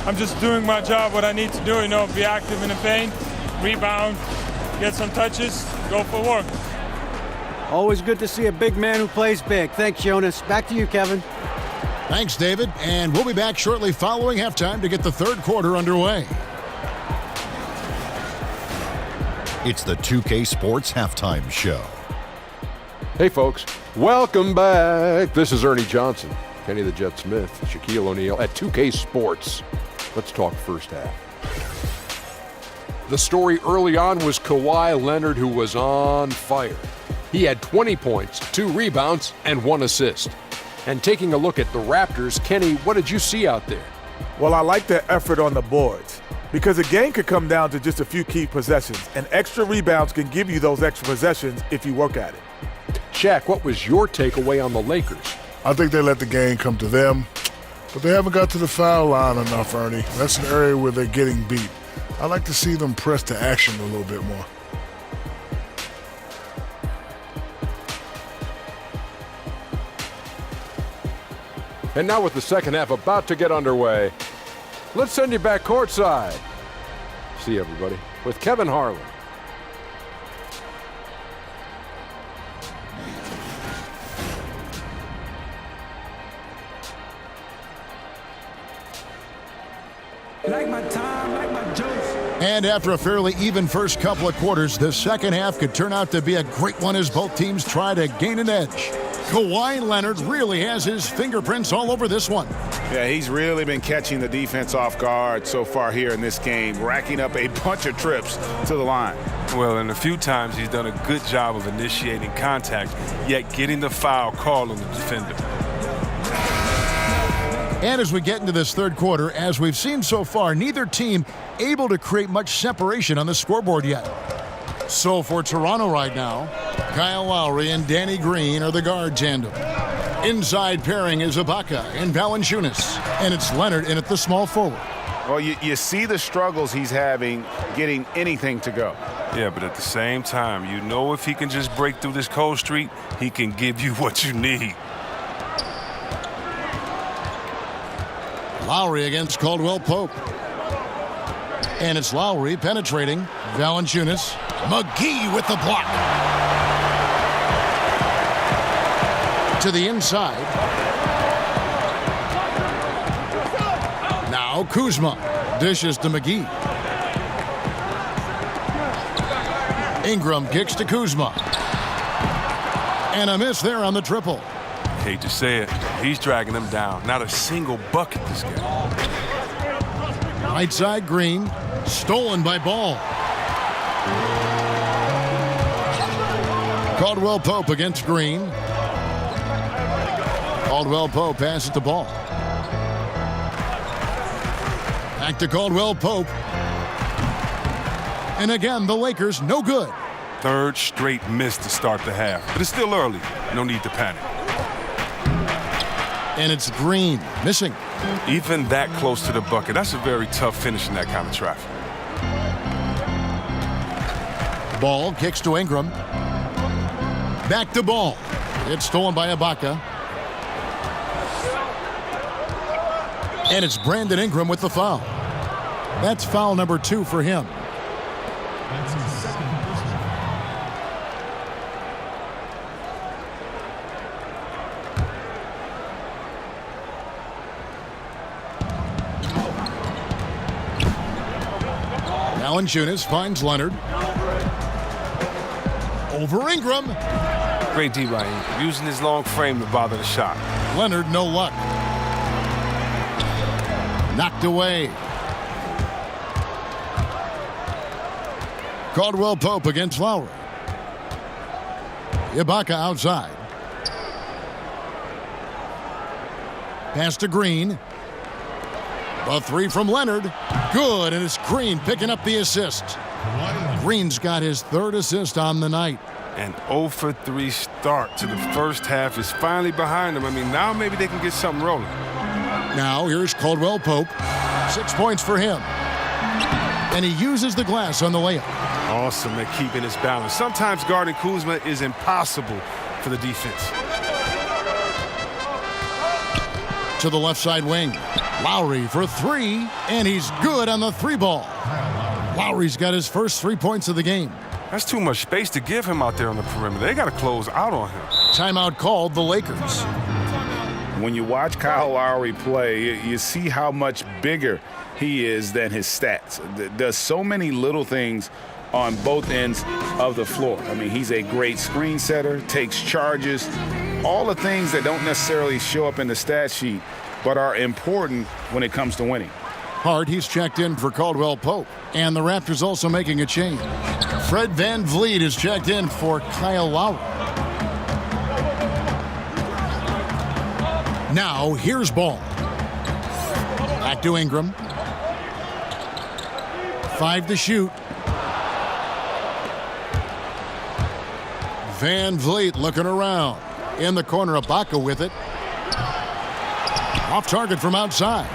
Speaker 14: I'm just doing my job, what I need to do, be active in the paint, rebound, get some touches, go for work.
Speaker 8: Always good to see a big man who plays big. Thanks, Jonas. Back to you, Kevin.
Speaker 5: Thanks, David. And we'll be back shortly following halftime to get the third quarter underway.
Speaker 1: It's the 2K Sports Halftime Show.
Speaker 2: Hey, folks. Welcome back. This is Ernie Johnson, Kenny the Jet Smith, Shaquille O'Neal at 2K Sports. Let's talk first half. The story early on was Kawhi Leonard, who was on fire. He had 20 points, 2 rebounds, and 1 assist. And taking a look at the Raptors, Kenny, what did you see out there?
Speaker 4: Well, I like their effort on the boards because a game could come down to just a few key possessions, and extra rebounds can give you those extra possessions if you work at it.
Speaker 2: Shaq, what was your takeaway on the Lakers?
Speaker 3: I think they let the game come to them, but they haven't got to the foul line enough, Ernie. That's an area where they're getting beat. I like to see them press to action a little bit more.
Speaker 2: And now with the second half about to get underway, let's send you back courtside. See everybody with Kevin Harlan.
Speaker 5: And after a fairly even first couple of quarters, the second half could turn out to be a great one as both teams try to gain an edge. Kawhi Leonard really has his fingerprints all over this one.
Speaker 6: Yeah, he's really been catching the defense off guard so far here in this game, racking up a bunch of trips to the line.
Speaker 7: Well, and a few times he's done a good job of initiating contact, yet getting the foul call on the defender.
Speaker 5: And as we get into this third quarter, as we've seen so far, neither team able to create much separation on the scoreboard yet. So for Toronto right now, Kyle Lowry and Danny Green are the guard tandem. Inside pairing is Ibaka and Valanciunas, and it's Leonard in at the small forward.
Speaker 6: Well, you see the struggles he's having getting anything to go.
Speaker 7: Yeah, but at the same time, you know if he can just break through this cold streak, he can give you what you need.
Speaker 5: Lowry against Caldwell Pope. And it's Lowry penetrating. Valanciunas. McGee with the block. To the inside. Now Kuzma dishes to McGee. Ingram kicks to Kuzma. And a miss there on the triple.
Speaker 7: Hate to say it, he's dragging them down. Not a single bucket this game.
Speaker 5: Right side Green, stolen by Ball. Caldwell Pope against Green. Caldwell Pope passes the Ball. Back to Caldwell Pope. And again, the Lakers no good.
Speaker 7: Third straight miss to start the half, but it's still early. No need to panic.
Speaker 5: And it's Green missing.
Speaker 7: Even that close to the bucket, that's a very tough finish in that kind of traffic.
Speaker 5: Ball kicks to Ingram. Back to Ball. It's stolen by Ibaka. And it's Brandon Ingram with the foul. That's foul number 2 for him.
Speaker 12: That's his second personal.
Speaker 5: Valanciunas finds Leonard. Over Ingram.
Speaker 7: Great D by Ingram, using his long frame to bother the shot.
Speaker 5: Leonard, no luck. Knocked away. Caldwell Pope against Lowry. Ibaka outside. Pass to Green. A three from Leonard. Good, and it's Green picking up the assist. Green's got his third assist on the night.
Speaker 7: An 0 for 3 start to the first half is finally behind them. I mean, now maybe they can get something rolling.
Speaker 5: Now here's Caldwell Pope. 6 points for him. And he uses the glass on the layup.
Speaker 7: Awesome at keeping his balance. Sometimes guarding Kuzma is impossible for the defense.
Speaker 5: To the left side wing. Lowry for three, and he's good on the three ball. Lowry's got his first 3 points of the game.
Speaker 7: That's too much space to give him out there on the perimeter. They got to close out on him.
Speaker 5: Timeout called, the Lakers.
Speaker 6: When you watch Kyle Lowry play, you see how much bigger he is than his stats. Does so many little things on both ends of the floor. I mean, he's a great screen setter, takes charges, all the things that don't necessarily show up in the stat sheet, but are important when it comes to winning.
Speaker 5: Hart, he's checked in for Caldwell Pope. And the Raptors also making a change. Fred VanVleet is checked in for Kyle Lowry. Now, here's Ball. Back to Ingram. 5 to shoot. VanVleet looking around. In the corner, Ibaka with it. Off target from outside.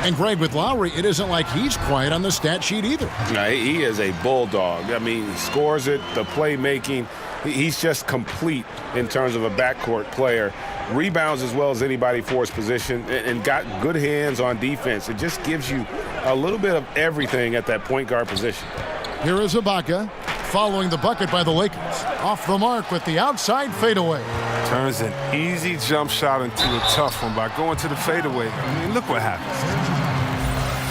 Speaker 5: And Greg, with Lowry, it isn't like he's quiet on the stat sheet either.
Speaker 6: Yeah, he is a bulldog. I mean, he scores it, the playmaking. He's just complete in terms of a backcourt player. Rebounds as well as anybody for his position, and got good hands on defense. It just gives you a little bit of everything at that point guard position.
Speaker 5: Here is Ibaka following the bucket by the Lakers. Off the mark with the outside fadeaway.
Speaker 7: Turns an easy jump shot into a tough one by going to the fadeaway. I mean, look what happens.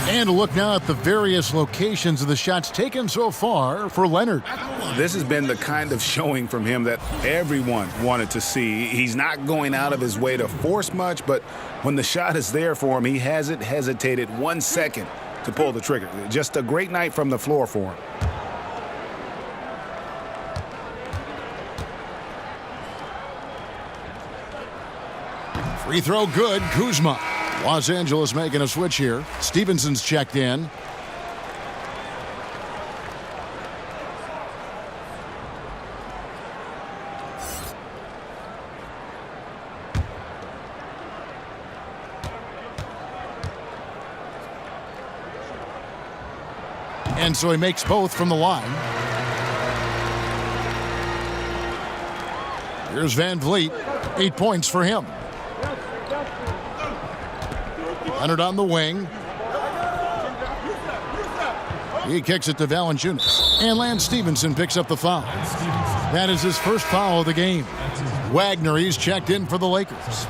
Speaker 5: And a look now at the various locations of the shots taken so far for Leonard.
Speaker 6: This has been the kind of showing from him that everyone wanted to see. He's not going out of his way to force much, but when the shot is there for him, he hasn't hesitated 1 second to pull the trigger. Just a great night from the floor for him.
Speaker 5: Free throw good, Kuzma. Los Angeles making a switch here. Stevenson's checked in. And so he makes both from the line. Here's VanVleet. 8 points for him. Leonard on the wing. He kicks it to Valanciunas. And Lance Stevenson picks up the foul. That is his first foul of the game. Wagner, he's checked in for the Lakers.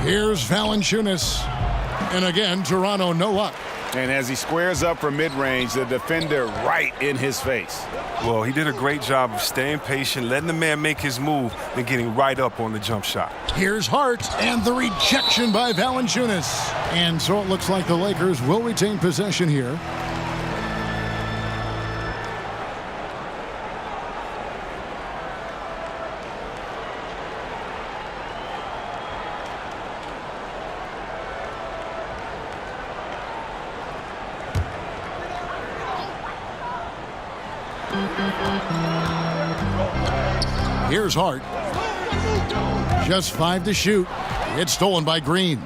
Speaker 5: Here's Valanciunas. And again, Toronto no luck.
Speaker 6: And as he squares up for mid-range, the defender right in his face.
Speaker 7: Well, he did a great job of staying patient, letting the man make his move, and getting right up on the jump shot.
Speaker 5: Here's Hart, and the rejection by Valanciunas. And so it looks like the Lakers will retain possession here. Here's Hart. Just 5 to shoot. It's stolen by Green.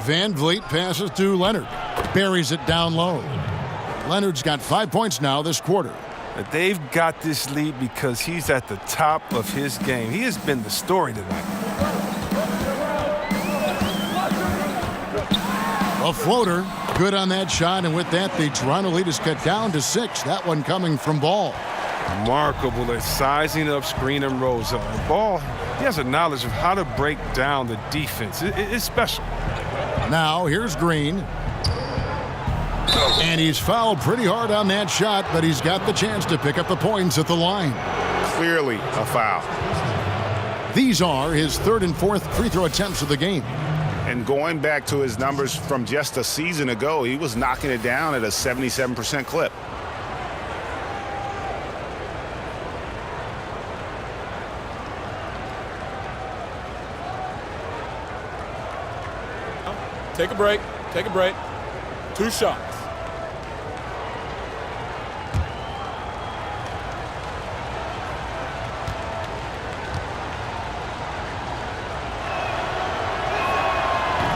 Speaker 5: VanVleet passes to Leonard. Buries it down low. Leonard's got 5 points now this quarter.
Speaker 7: But they've got this lead because he's at the top of his game. He has been the story tonight.
Speaker 5: A floater. Good on that shot, and with that, the Toronto lead is cut down to 6. That one coming from Ball.
Speaker 7: Remarkable at sizing up screen and rolls. Ball He has a knowledge of how to break down the defense. It's special.
Speaker 5: Now here's Green. And he's fouled pretty hard on that shot, but he's got the chance to pick up the points at the line.
Speaker 6: Clearly a foul.
Speaker 5: These are his third and fourth free throw attempts of the game.
Speaker 6: And going back to his numbers from just a season ago, he was knocking it down at a 77% clip.
Speaker 13: Take a break. Take a break. 2 shots.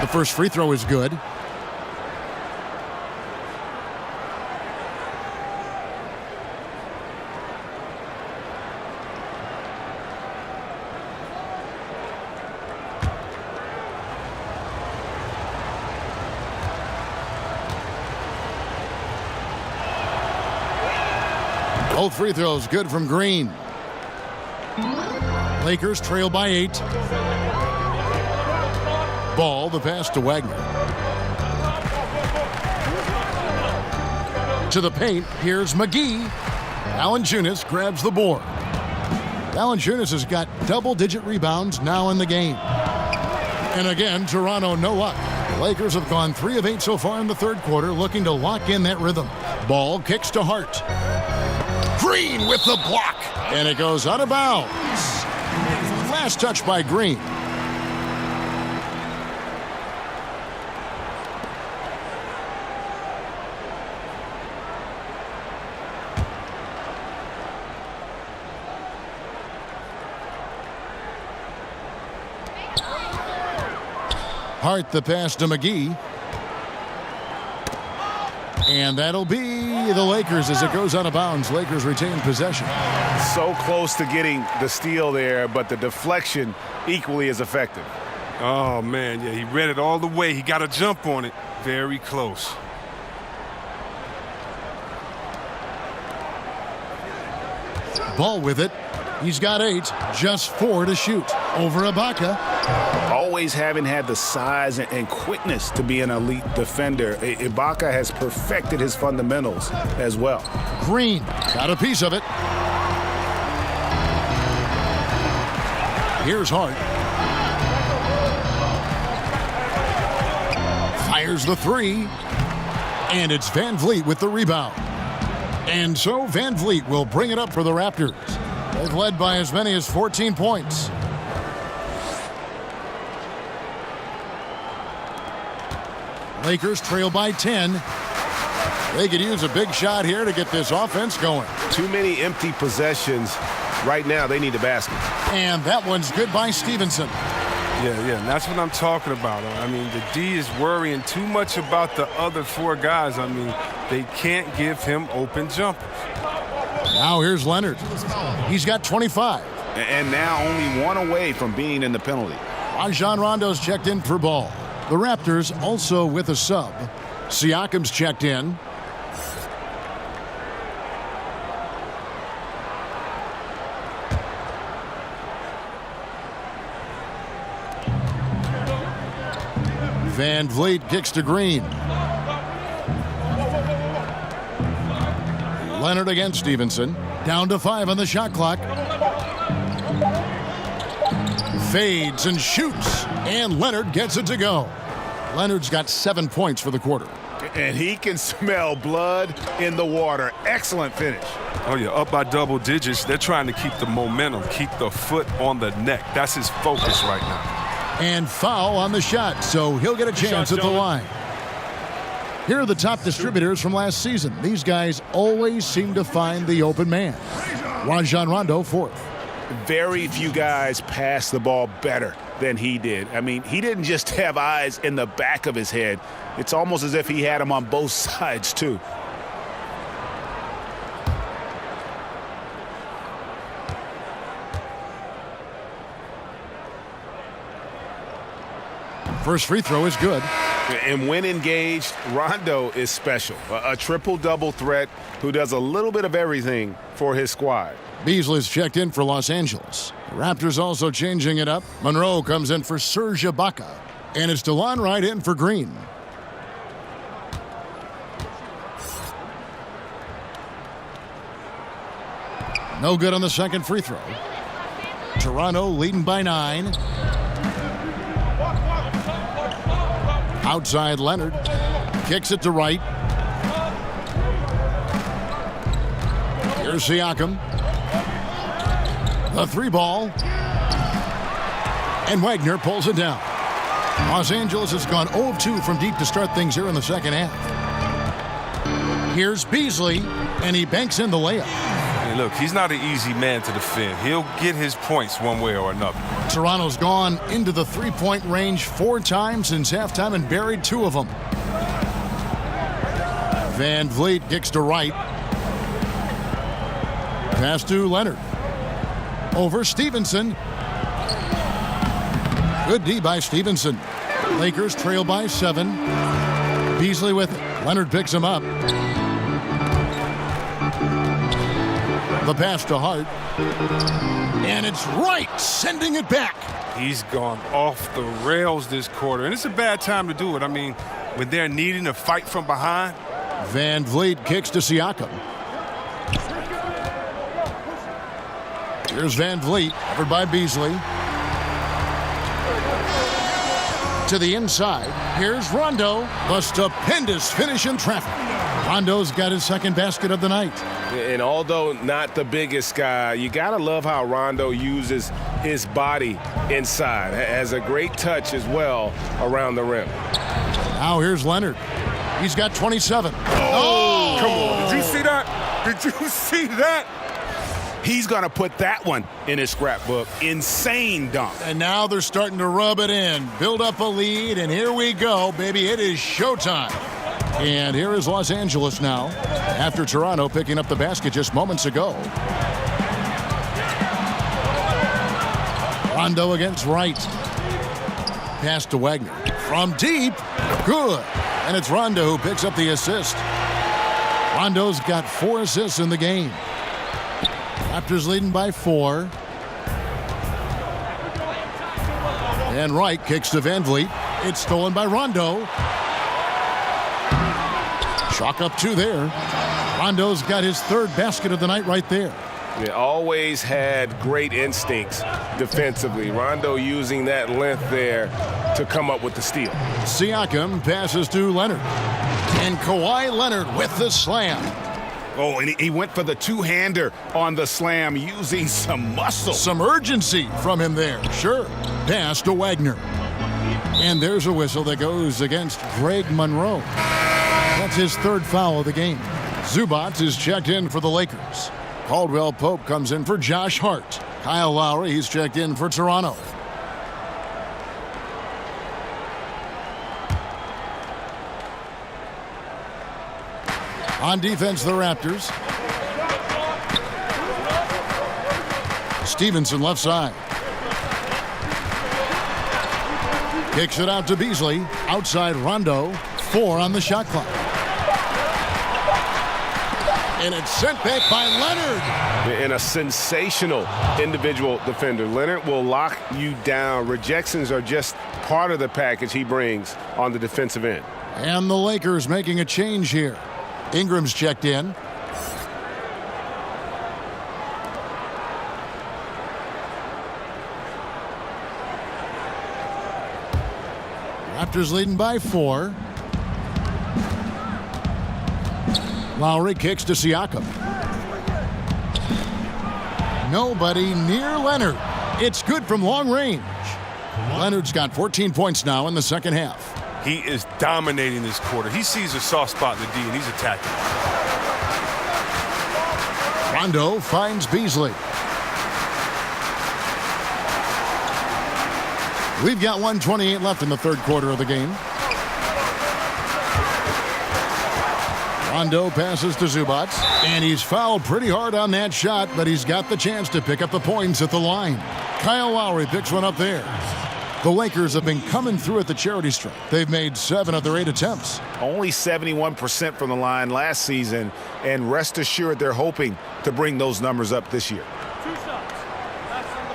Speaker 5: The first free throw is good. Both free throws good from Green. Lakers trail by 8. Ball, the pass to Wagner. To the paint, here's McGee. Valanciunas grabs the board. Valanciunas has got double-digit rebounds now in the game. And again, Toronto no luck. The Lakers have gone 3 of 8 so far in the third quarter, looking to lock in that rhythm. Ball kicks to Hart. Green with the block. And it goes out of bounds. Last touch by Green. Hart the pass to McGee. And that'll be the Lakers as it goes out of bounds. Lakers retain possession.
Speaker 6: So close to getting the steal there, but the deflection equally as effective.
Speaker 7: Oh, man, yeah, he read it all the way. He got a jump on it. Very close.
Speaker 5: Ball with it. He's got 8, just 4 to shoot. Over Ibaka.
Speaker 6: Always having had the size and quickness to be an elite defender, Ibaka has perfected his fundamentals as well.
Speaker 5: Green got a piece of it. Here's Hart. Fires the 3. And it's Van Vliet with the rebound. And so Van Vliet will bring it up for the Raptors. They've led by as many as 14 points. Lakers trail by 10. They could use a big shot here to get this offense going.
Speaker 6: Too many empty possessions. Right now, they need a basket.
Speaker 5: And that one's good by Stevenson.
Speaker 7: Yeah, and that's what I'm talking about. I mean, the D is worrying too much about the other 4 guys. I mean, they can't give him open jumpers.
Speaker 5: Now here's Leonard. He's got 25.
Speaker 6: And now only 1 away from being in the penalty.
Speaker 5: Rajon Rondo's checked in for ball. The Raptors also with a sub. Siakam's checked in. Van Vliet kicks to Green. Leonard against Stevenson. Down to 5 on the shot clock. Fades and shoots. And Leonard gets it to go. Leonard's got 7 points for the quarter.
Speaker 6: And he can smell blood in the water. Excellent finish.
Speaker 7: Oh, yeah, up by double digits. They're trying to keep the momentum, keep the foot on the neck. That's his focus right now.
Speaker 5: And foul on the shot, so he'll get a chance at the line. Here are the top distributors from last season. These guys always seem to find the open man. Rajon Rondo, 4th.
Speaker 6: Very few guys pass the ball better than he did. I mean, he didn't just have eyes in the back of his head. It's almost as if he had them on both sides, too.
Speaker 5: First free throw is good.
Speaker 6: And when engaged, Rondo is special. A triple-double threat who does a little bit of everything for his squad.
Speaker 5: Beasley's checked in for Los Angeles. The Raptors also changing it up. Monroe comes in for Serge Ibaka. And it's DeLon Wright in for Green. No good on the second free throw. Toronto leading by 9. Outside Leonard. Kicks it to Wright. Here's Siakam. The 3-ball. And Wagner pulls it down. Los Angeles has gone 0 of 2 from deep to start things here in the second half. Here's Beasley, and he banks in the layup.
Speaker 7: Hey, look, he's not an easy man to defend. He'll get his points one way or another.
Speaker 5: Toronto's gone into the three-point range 4 times since halftime and buried 2 of them. Van Vliet kicks to Wright. Pass to Leonard. Over Stevenson. Good D by Stevenson. Lakers trail by 7. Beasley with it. Leonard picks him up. The pass to Hart. And it's Wright sending it back.
Speaker 7: He's gone off the rails this quarter, and it's a bad time to do it. I mean, when they're needing to fight from behind.
Speaker 5: Van Vliet kicks to Siakam. Here's Van Vliet, covered by Beasley. To the inside. Here's Rondo. The stupendous finish in traffic. Rondo's got his second basket of the night.
Speaker 9: And although not the biggest guy, you got to love how Rondo uses his body inside. Has a great touch as well around the rim.
Speaker 5: Now here's Leonard. He's got 27.
Speaker 7: Oh! Come on. Did you see that? Did you see that?
Speaker 6: He's going to put that one in his scrapbook. Insane dunk.
Speaker 5: And now they're starting to rub it in. Build up a lead, and here we go, baby. It is showtime. And here is Los Angeles now, after Toronto picking up the basket just moments ago. Rondo against Wright. Pass to Wagner. From deep. Good. And it's Rondo who picks up the assist. Rondo's got 4 assists in the game. Raptors leading by 4. And Wright kicks to Van Vliet. It's stolen by Rondo. Chalk up 2 there. Rondo's got his 3rd basket of the night right there.
Speaker 9: He always had great instincts defensively. Rondo using that length there to come up with the steal.
Speaker 5: Siakam passes to Leonard. And Kawhi Leonard with the slam.
Speaker 6: Oh, and he went for the two-hander on the slam using some muscle.
Speaker 5: Some urgency from him there. Sure. Pass to Wagner. And there's a whistle that goes against Greg Monroe. That's his 3rd foul of the game. Zubac is checked in for the Lakers. Caldwell Pope comes in for Josh Hart. Kyle Lowry, he's checked in for Toronto. On defense, the Raptors. Stevenson left side. Kicks it out to Beasley. Outside Rondo. 4 on the shot clock. And it's sent back by Leonard.
Speaker 9: And a sensational individual defender. Leonard will lock you down. Rejections are just part of the package he brings on the defensive end.
Speaker 5: And the Lakers making a change here. Ingram's checked in. Raptors leading by 4. Lowry kicks to Siakam. Nobody near Leonard. It's good from long range. Leonard's got 14 points now in the second half.
Speaker 7: He is dominating this quarter. He sees a soft spot in the D, and he's attacking.
Speaker 5: Rondo finds Beasley. We've got 1:28 left in the 3rd quarter of the game. Rondo passes to Zubac, and he's fouled pretty hard on that shot, but he's got the chance to pick up the points at the line. Kyle Lowry picks one up there. The Lakers have been coming through at the charity stripe. They've made 7 of their 8 attempts.
Speaker 6: Only 71% from the line last season, and rest assured they're hoping to bring those numbers up this year.
Speaker 10: 2 shots. Last on the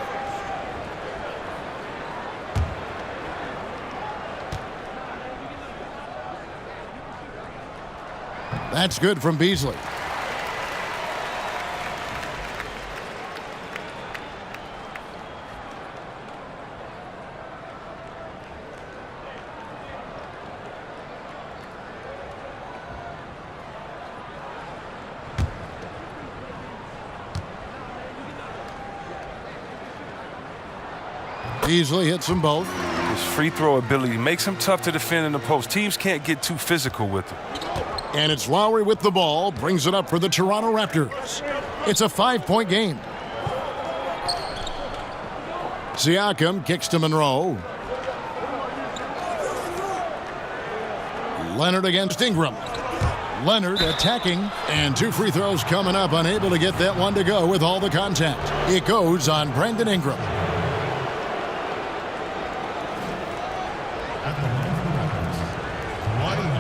Speaker 10: first.
Speaker 5: That's good from Beasley. Beasley hits them both.
Speaker 7: His free throw ability makes him tough to defend in the post. Teams can't get too physical with him.
Speaker 5: And it's Lowry with the ball, brings it up for the Toronto Raptors. It's a 5-point game. Siakam kicks to Monroe. Leonard against Ingram. Leonard attacking, and 2 free throws coming up, unable to get that one to go with all the contact. It goes on Brandon Ingram.
Speaker 12: At the line for the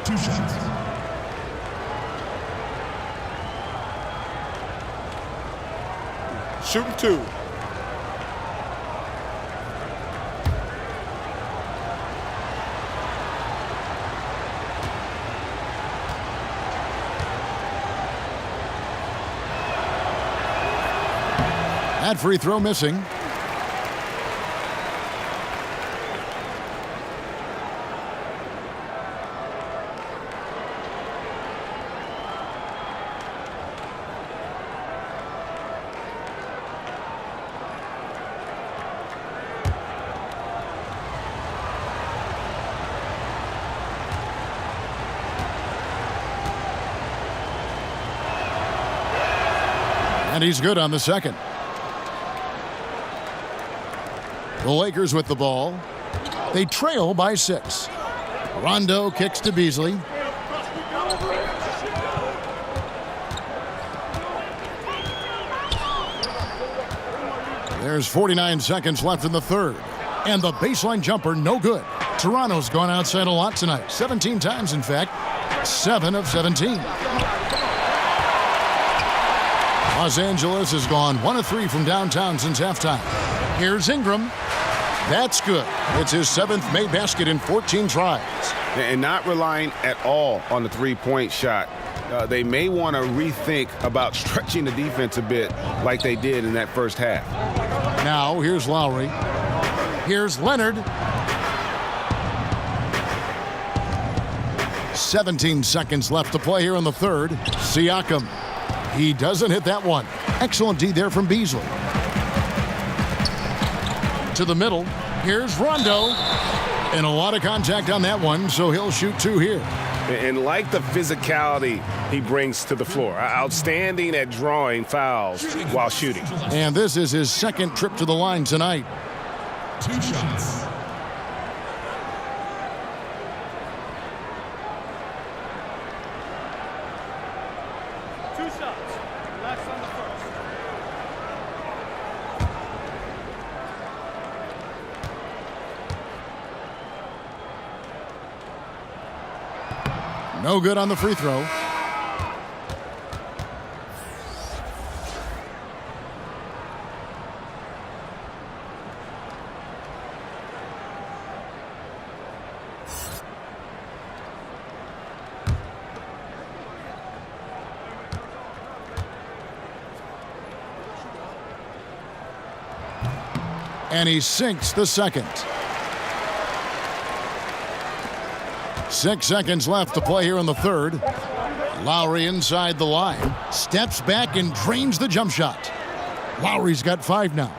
Speaker 12: Raptors, 2 shots.
Speaker 13: Shooting 2.
Speaker 5: That free throw missing. And he's good on the second. The Lakers with the ball. They trail by 6. Rondo kicks to Beasley. There's 49 seconds left in the third. And the baseline jumper, no good. Toronto's gone outside a lot tonight. 17 times, in fact. 7 of 17. Los Angeles has gone 1 of 3 from downtown since halftime. Here's Ingram. That's good. It's his 7th made basket in 14 tries.
Speaker 6: And not relying at all on the three-point shot. They may want to rethink about stretching the defense a bit like they did in that first half.
Speaker 5: Now, here's Lowry. Here's Leonard. 17 seconds left to play here in the third. Siakam. He doesn't hit that one. Excellent D there from Beasley. To the middle. Here's Rondo. And a lot of contact on that one, so he'll shoot 2 here.
Speaker 6: And like the physicality he brings to the floor. Outstanding at drawing fouls while shooting.
Speaker 5: And this is his 2nd trip to the line tonight.
Speaker 12: 2 shots.
Speaker 5: No good on the free throw. And he sinks the second. 6 seconds left to play here in the third. Lowry inside the line. Steps back and drains the jump shot. Lowry's got 5 now.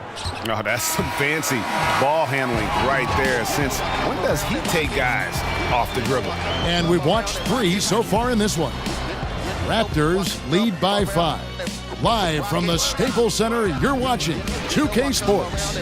Speaker 6: Oh, that's some fancy ball handling right there. Since when does he take guys off the dribble?
Speaker 5: And we've watched 3 so far in this one. Raptors lead by 5. Live from the Staples Center, you're watching 2K Sports.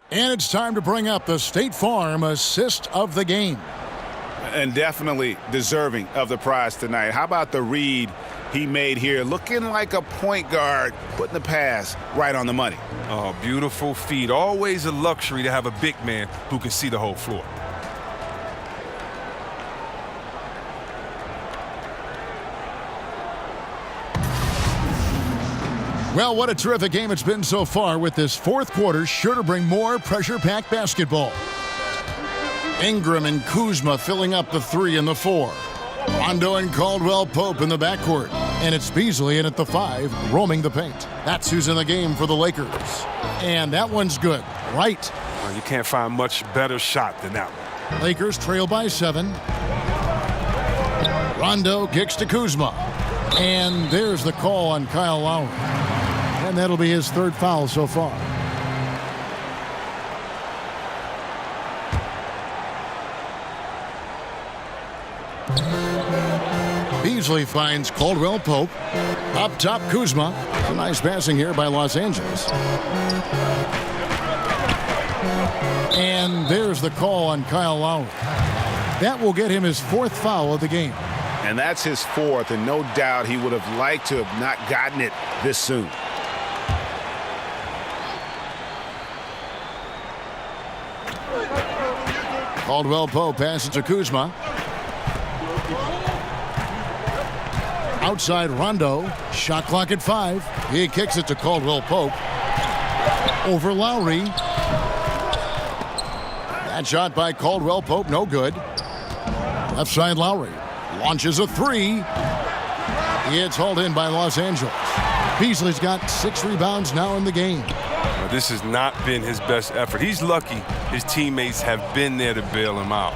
Speaker 5: And it's time to bring up the State Farm assist of the game.
Speaker 6: And definitely deserving of the prize tonight. How about the read he made here? Looking like a point guard, putting the pass right on the money.
Speaker 7: Oh, beautiful feed. Always a luxury to have a big man who can see the whole floor.
Speaker 5: Well, what a terrific game it's been so far, with this fourth quarter sure to bring more pressure-packed basketball. Ingram and Kuzma filling up the 3 and the 4. Rondo and Caldwell-Pope in the backcourt. And it's Beasley in at the 5, roaming the paint. That's who's in the game for the Lakers. And that one's good. Right.
Speaker 7: Well, you can't find much better shot than that one.
Speaker 5: Lakers trail by 7. Rondo kicks to Kuzma. And there's the call on Kyle Lowry. And that'll be his 3rd foul so far. Beasley finds Caldwell-Pope. Up top, Kuzma. A nice passing here by Los Angeles. And there's the call on Kyle Lowry. That will get him his 4th foul of the game.
Speaker 6: And that's his 4th, and no doubt he would have liked to have not gotten it this soon.
Speaker 5: Caldwell-Pope passes to Kuzma. Outside Rondo. Shot clock at 5. He kicks it to Caldwell-Pope. Over Lowry. That shot by Caldwell-Pope, no good. Left side Lowry. Launches a 3. It's hauled in by Los Angeles. Beasley's got 6 rebounds now in the game.
Speaker 7: This has not been his best effort. He's lucky his teammates have been there to bail him out.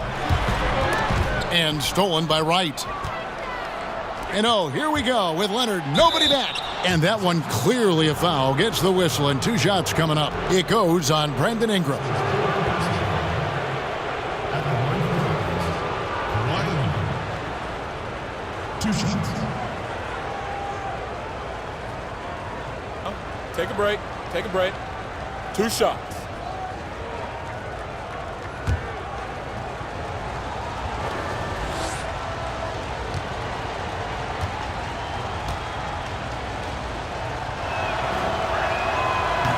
Speaker 5: And stolen by Wright. And oh, here we go with Leonard. Nobody back. And that one clearly a foul. Gets the whistle, and 2 shots coming up. It goes on Brandon Ingram.
Speaker 13: Take a break. Take a break. 2 shots.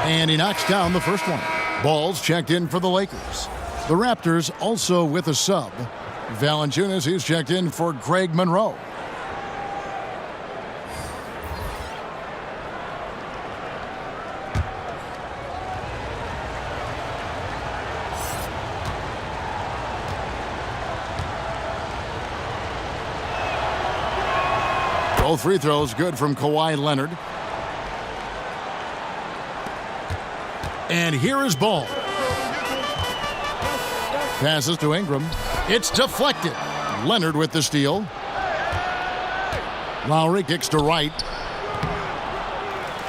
Speaker 5: And he knocks down the first one. Ball's checked in for the Lakers. The Raptors also with a sub. Valanciunas is checked in for Greg Monroe. Both free throws good from Kawhi Leonard. And here is Ball. Passes to Ingram. It's deflected. Leonard with the steal. Lowry kicks to Wright.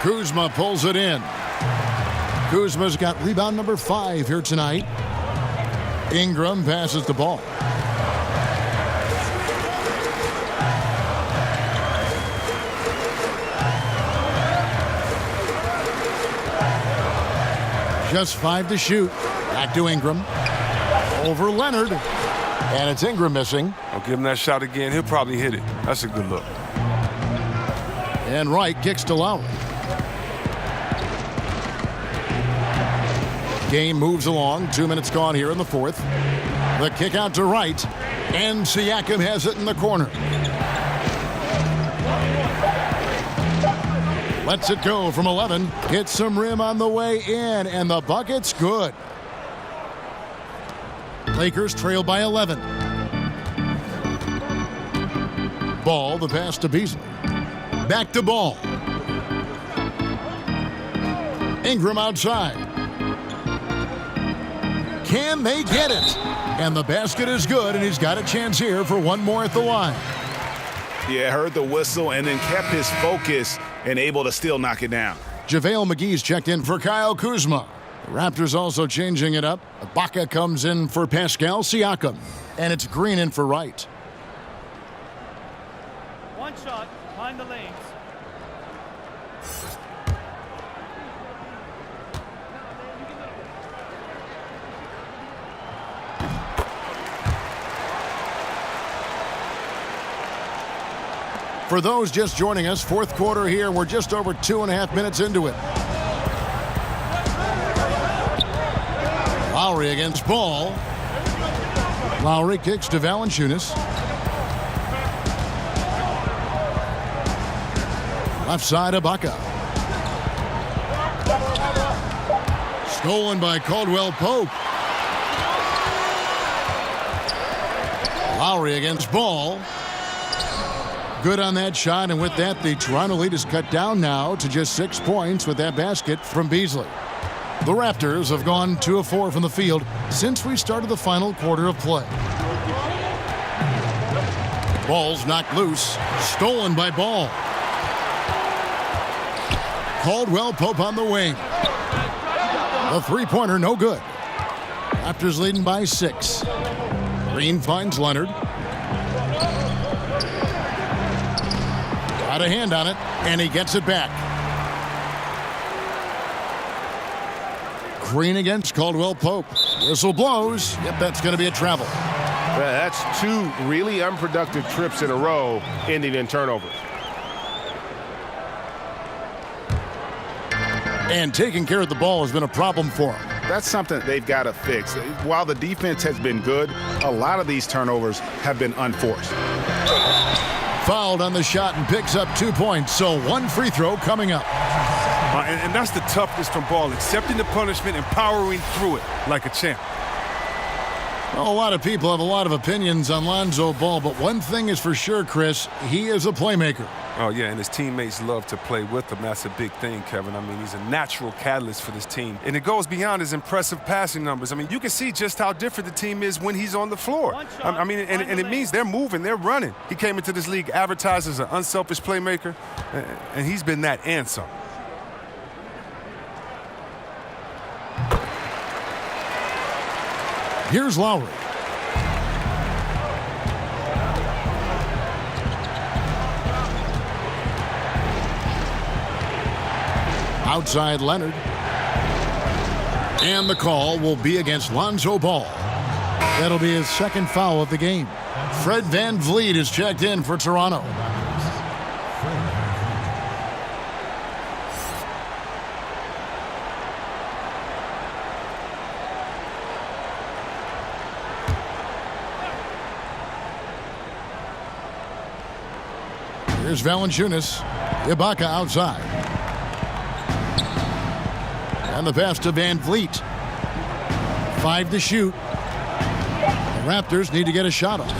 Speaker 5: Kuzma pulls it in. Kuzma's got rebound number 5 here tonight. Ingram passes the ball. Just 5 to shoot. Back to Ingram. Over Leonard. And it's Ingram missing.
Speaker 7: I'll give him that shot again. He'll probably hit it. That's a good look.
Speaker 5: And Wright kicks to Lowry. Game moves along. 2 minutes gone here in the 4th. The kick out to Wright. And Siakam has it in the corner. Lets it go from 11. Hits some rim on the way in, and the bucket's good. Lakers trail by 11. Ball, the pass to Beasley. Back to Ball. Ingram outside. Can they get it? And the basket is good, and he's got a chance here for one more at the line.
Speaker 6: Yeah, heard the whistle and then kept his focus and able to still knock it down.
Speaker 5: JaVale McGee's checked in for Kyle Kuzma. The Raptors also changing it up. Ibaka comes in for Pascal Siakam. And it's Green in for Wright.
Speaker 10: 1 shot behind the lanes.
Speaker 5: For those just joining us, fourth quarter here. We're just over 2.5 minutes into it. Lowry against Ball. Lowry kicks to Valanciunas. Left side, Ibaka. Stolen by Caldwell Pope. Lowry against Ball. Good on that shot, and with that, the Toronto lead is cut down now to just 6 points with that basket from Beasley. The Raptors have gone 2 of 4 from the field since we started the final quarter of play. Ball's knocked loose. Stolen by Ball. Caldwell Pope on the wing. The three-pointer, no good. Raptors leading by 6. Green finds Leonard. Got a hand on it, and he gets it back. Green against Caldwell Pope. Whistle blows. Yep, that's going to be a travel.
Speaker 9: That's 2 really unproductive trips in a row, ending in turnovers.
Speaker 5: And taking care of the ball has been a problem for him.
Speaker 6: That's something they've got to fix. While the defense has been good, a lot of these turnovers have been unforced.
Speaker 5: Fouled on the shot and picks up 2 points, so 1 free throw coming up.
Speaker 7: And that's the toughness from Ball, accepting the punishment and powering through it like a champ.
Speaker 5: Well, a lot of people have a lot of opinions on Lonzo Ball, but one thing is for sure, Chris, he is a playmaker.
Speaker 7: Oh, yeah, and his teammates love to play with him. That's a big thing, Kevin. I mean, he's a natural catalyst for this team. And it goes beyond his impressive passing numbers. I mean, you can see just how different the team is when he's on the floor. I mean, and it means they're moving, they're running. He came into this league advertised as an unselfish playmaker, and he's been that and some.
Speaker 5: Here's Lowry. Outside Leonard. And the call will be against Lonzo Ball. That'll be his second foul of the game. Fred VanVleet is checked in for Toronto. Here's Valanciunas. Ibaka outside. And the pass to VanVleet. 5 to shoot. The Raptors need to get a shot off.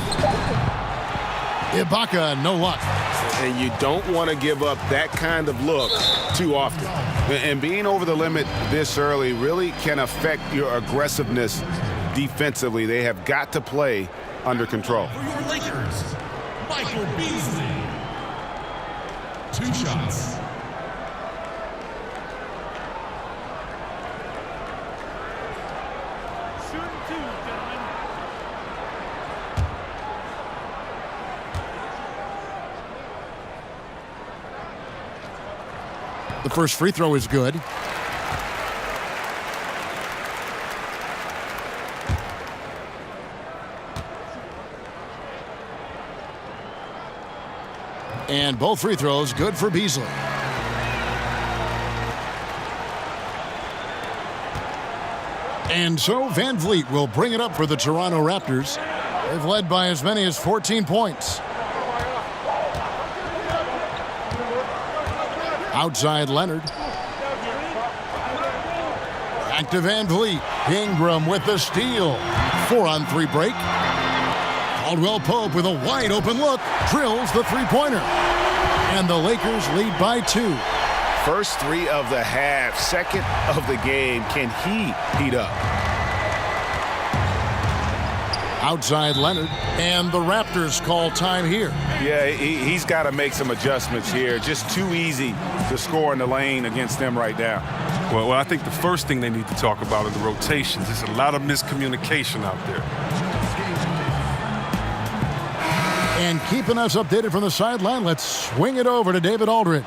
Speaker 5: Ibaka, no luck.
Speaker 9: And you don't want to give up that kind of look too often. And being over the limit this early really can affect your aggressiveness defensively. They have got to play under control.
Speaker 12: For your Lakers, Michael Beasley. 2 shots.
Speaker 10: Shooting 2, gentlemen.
Speaker 5: The first free throw is good. And both free throws good for Beasley. And so VanVleet will bring it up for the Toronto Raptors. They've led by as many as 14 points. Outside Leonard. Back to VanVleet. Ingram with the steal. 4-on-3 break. Caldwell Pope with a wide open look. Drills the three-pointer. And the Lakers lead by 2.
Speaker 9: First 3 of the half, second of the game. Can he heat up?
Speaker 5: Outside Leonard. And the Raptors call time here.
Speaker 6: Yeah, he's got to make some adjustments here. Just too easy to score in the lane against them right now.
Speaker 7: Well, I think the first thing they need to talk about are the rotations. There's a lot of miscommunication out there.
Speaker 5: And keeping us updated from the sideline, let's swing it over to David Aldridge.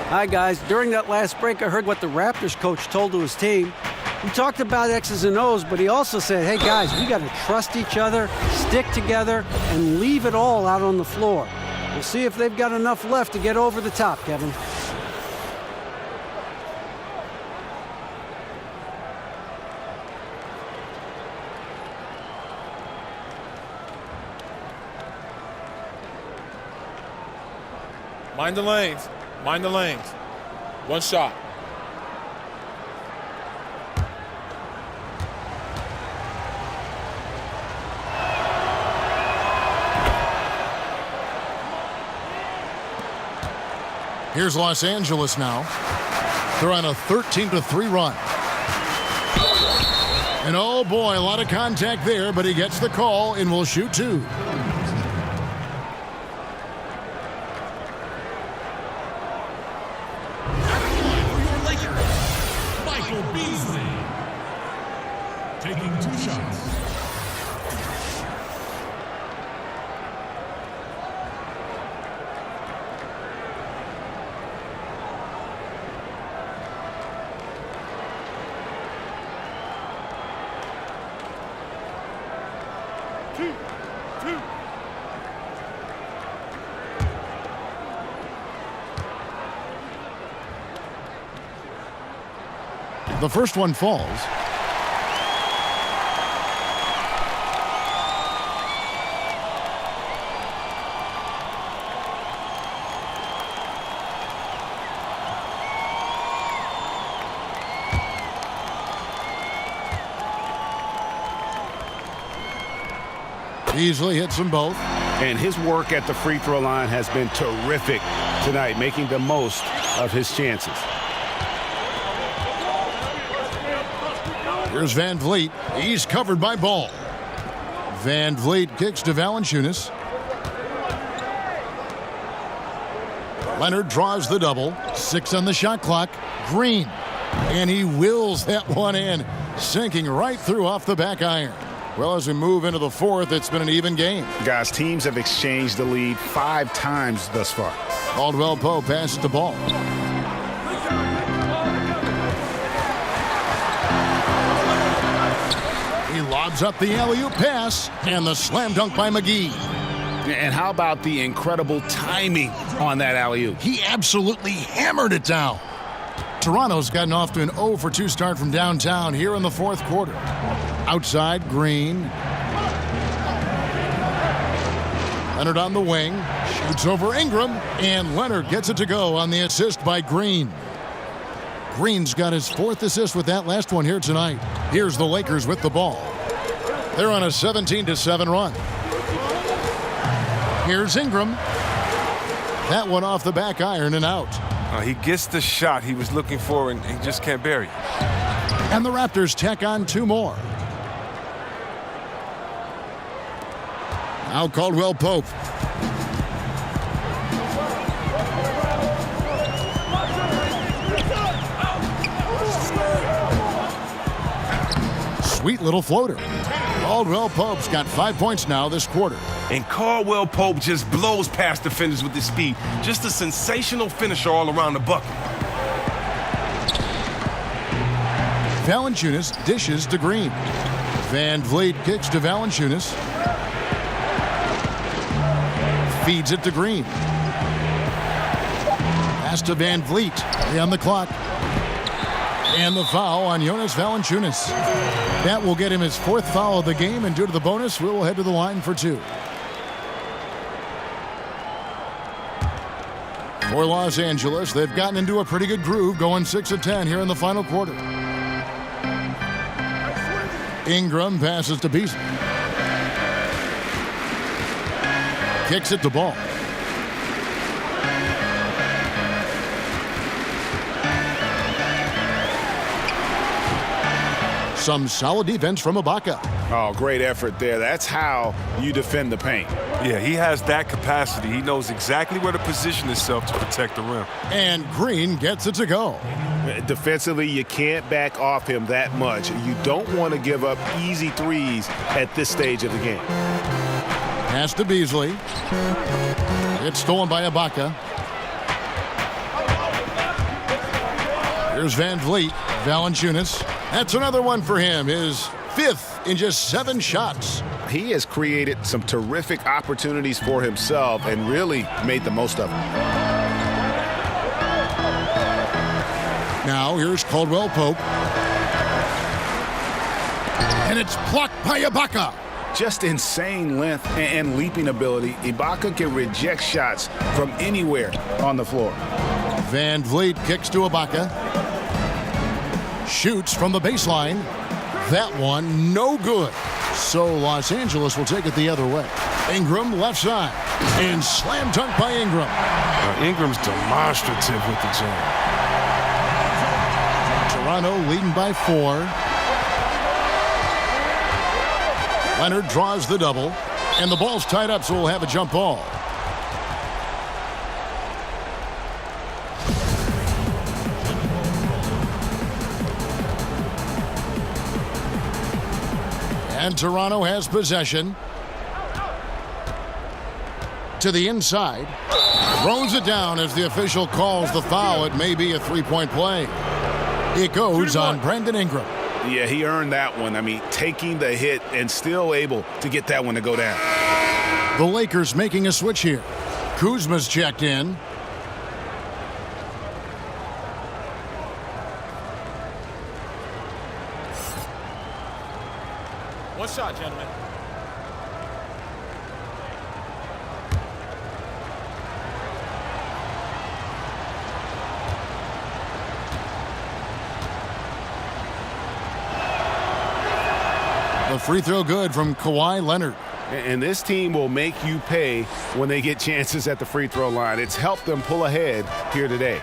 Speaker 8: Hi, guys. During that last break, I heard what the Raptors coach told to his team. He talked about X's and O's, but he also said, hey, guys, we got to trust each other, stick together, and leave it all out on the floor. We'll see if they've got enough left to get over the top, Kevin.
Speaker 13: Mind the lanes. Mind the lanes. One shot.
Speaker 5: Here's Los Angeles now. They're on a 13-3 run. And oh boy, a lot of contact there, but he gets the call and will shoot two.
Speaker 12: Taking 2 shots.
Speaker 5: The first one falls. Easily hits them both.
Speaker 9: And his work at the free throw line has been terrific tonight, making the most of his chances.
Speaker 5: Here's Van Vliet. He's covered by Ball. Van Vliet kicks to Valanciunas. Leonard draws the double. 6 on the shot clock. Green. And he wills that one in, sinking right through off the back iron. Well, as we move into the fourth, it's been an even game.
Speaker 6: Guys, teams have exchanged the lead 5 times thus far.
Speaker 5: Caldwell Pope passes the ball. He lobs up the alley-oop pass and the slam dunk by McGee.
Speaker 6: And how about the incredible timing on that alley-oop?
Speaker 5: He absolutely hammered it down. Toronto's gotten off to an 0-for-2 start from downtown here in the fourth quarter. Outside, Green. Leonard on the wing. Shoots over Ingram. And Leonard gets it to go on the assist by Green. Green's got his 4th assist with that last one here tonight. Here's the Lakers with the ball. They're on a 17-7 run. Here's Ingram. That one off the back iron and out.
Speaker 7: He gets the shot he was looking for, and he just can't bury it.
Speaker 5: And the Raptors tack on 2 more. Now Caldwell Pope. Sweet little floater. Caldwell Pope's got 5 points now this quarter.
Speaker 7: And Caldwell Pope just blows past defenders with his speed. Just a sensational finisher all around the bucket.
Speaker 5: Valanciunas dishes to Green. Van Vliet kicks to Valanciunas. Feeds it to Green. Pass to Van Vliet. 3 on the clock. And the foul on Jonas Valanciunas. That will get him his 4th foul of the game, and due to the bonus, we will head to the line for 2. For Los Angeles, they've gotten into a pretty good groove, going 6 of 10 here in the final quarter. Ingram passes to Beasley. Kicks it to Ball. Some solid defense from Ibaka.
Speaker 6: Oh, great effort there. That's how you defend the paint.
Speaker 7: Yeah, he has that capacity. He knows exactly where to position himself to protect the rim.
Speaker 5: And Green gets it to go.
Speaker 9: Defensively, you can't back off him that much. You don't want to give up easy threes at this stage of the game.
Speaker 5: Pass to Beasley. It's stolen by Ibaka. Here's Van Vliet. Valanciunas. That's another one for him. His 5th in just 7 shots.
Speaker 6: he has created some terrific opportunities for himself and really made the most of them.
Speaker 5: Now here's Caldwell Pope. And it's blocked by Ibaka.
Speaker 6: Just insane length and leaping ability. Ibaka can reject shots from anywhere on the floor.
Speaker 5: Van Vliet kicks to Ibaka. Shoots from the baseline. That one, no good. So Los Angeles will take it the other way. Ingram left side. And slam dunk by Ingram.
Speaker 7: Ingram's demonstrative with the jam.
Speaker 5: Toronto leading by 4. Leonard draws the double. And the ball's tied up, so we'll have a jump ball. And Toronto has possession. To the inside. Throws it down as the official calls the foul. It may be a three-point play. It goes on Brandon Ingram.
Speaker 6: Yeah, he earned that one. I mean, taking the hit and still able to get that one to go down.
Speaker 5: The Lakers making a switch here. Kuzma's checked in.
Speaker 13: One shot, gentlemen.
Speaker 5: The free throw good from Kawhi Leonard.
Speaker 6: And this team will make you pay when they get chances at the free throw line. It's helped them pull ahead here today.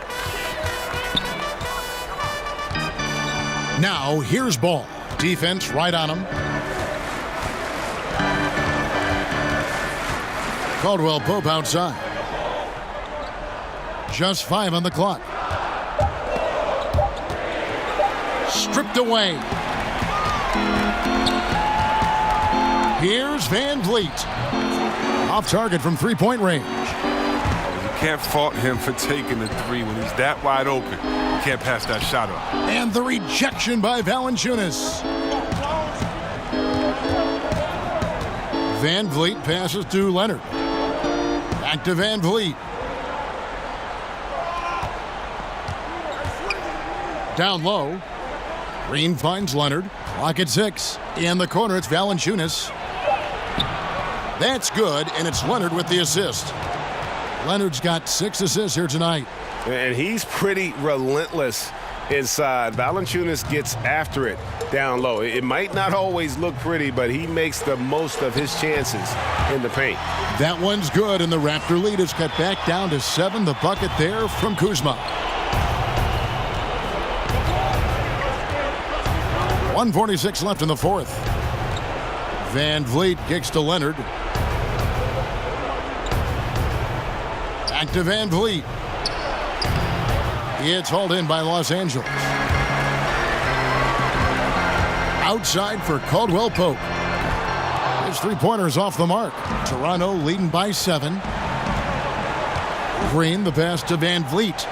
Speaker 5: Now here's Ball. Defense right on him. Caldwell Pope outside. Just 5 on the clock. Stripped away. Here's Van Vliet. Off target from three-point range.
Speaker 7: You can't fault him for taking the three when he's that wide open. You can't pass that shot up.
Speaker 5: And the rejection by Valanciunas. Van Vliet passes to Leonard. Back to Van Vliet. Down low. Green finds Leonard. Clock at 6. In the corner, it's Valanciunas. That's good, and it's Leonard with the assist. Leonard's got 6 assists here tonight.
Speaker 6: And he's pretty relentless inside. Valanciunas gets after it down low. It might not always look pretty, but he makes the most of his chances in the paint.
Speaker 5: That one's good, and the Raptor lead is cut back down to 7. The bucket there from Kuzma. 1:46 left in the fourth. Van Vliet kicks to Leonard. Back to Van Vliet. It's hauled in by Los Angeles. Outside for Caldwell Pope. His three-pointer's off the mark. Toronto leading by 7. Green, the pass to Van Vliet.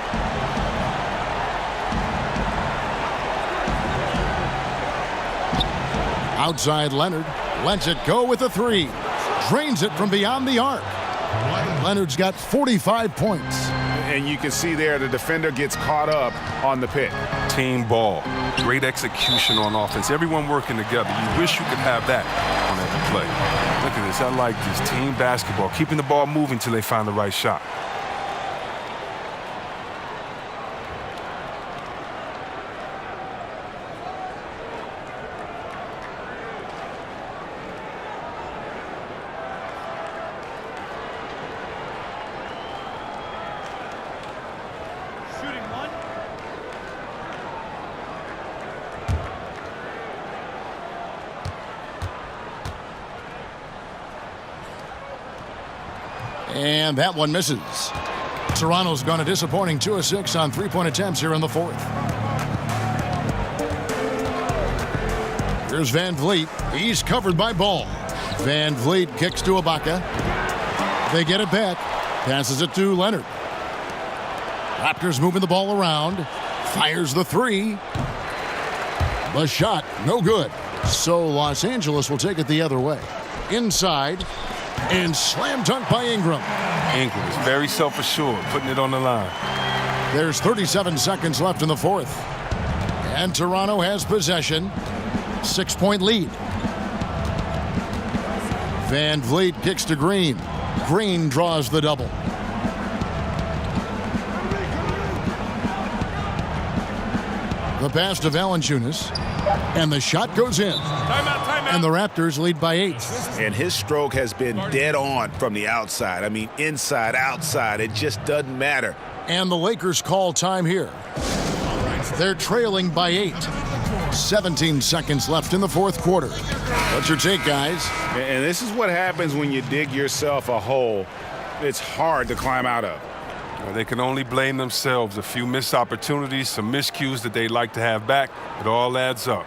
Speaker 5: Outside Leonard. Lets it go with a 3. Drains it from beyond the arc. Leonard's got 45 points.
Speaker 6: And you can see there the defender gets caught up on the pick.
Speaker 7: Team ball. Great execution on offense. Everyone working together. You wish you could have that on every play. Look at this. I like this. Team basketball. Keeping the ball moving until they find the right shot.
Speaker 5: And that one misses. Toronto's gone a disappointing 2 of 6 on three-point attempts here in the fourth. Here's Van Vliet. He's covered by Ball. Van Vliet kicks to Ibaka. They get it back. Passes it to Leonard. Raptors moving the ball around. Fires the 3. The shot, no good. So Los Angeles will take it the other way. inside, and slam dunk by Ingram.
Speaker 7: Ingram is very self-assured, putting it on the line.
Speaker 5: There's 37 seconds left in the fourth. And Toronto has possession. 6-point lead. Van Vliet kicks to Green. Green draws the double. The pass to Valanciunas. And the shot goes in.
Speaker 13: Timeout.
Speaker 5: And the Raptors lead by 8.
Speaker 6: And his stroke has been dead on from the outside. I mean, inside, outside, it just doesn't matter.
Speaker 5: And the Lakers call time here. They're trailing by 8. 17 seconds left in the fourth quarter. What's your take, guys?
Speaker 6: And this is what happens when you dig yourself a hole it's hard to climb out of.
Speaker 7: Well, they can only blame themselves. A few missed opportunities, some miscues that they'd like to have back. It all adds up.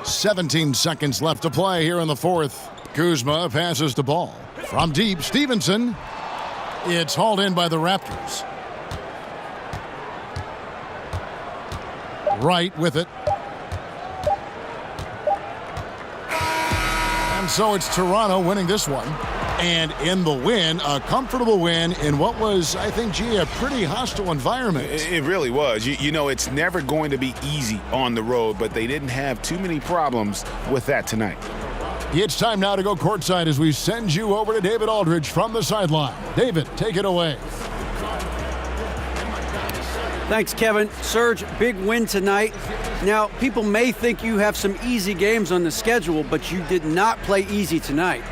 Speaker 5: "17 seconds left to play here in the fourth. Kuzma passes the ball. From deep, Stevenson. It's hauled in by the Raptors. Wright with it. And so it's Toronto winning this one. And in the win, a comfortable win in what was, I think, a pretty hostile environment.
Speaker 6: It really was. You know, it's never going to be easy on the road, but they didn't have too many problems with that tonight.
Speaker 5: It's time now to go courtside as we send you over to David Aldridge from the sideline. David, take it away.
Speaker 8: Thanks, Kevin. Serge, big win tonight. Now, people may think you have some easy games on the schedule, but you did not play easy tonight.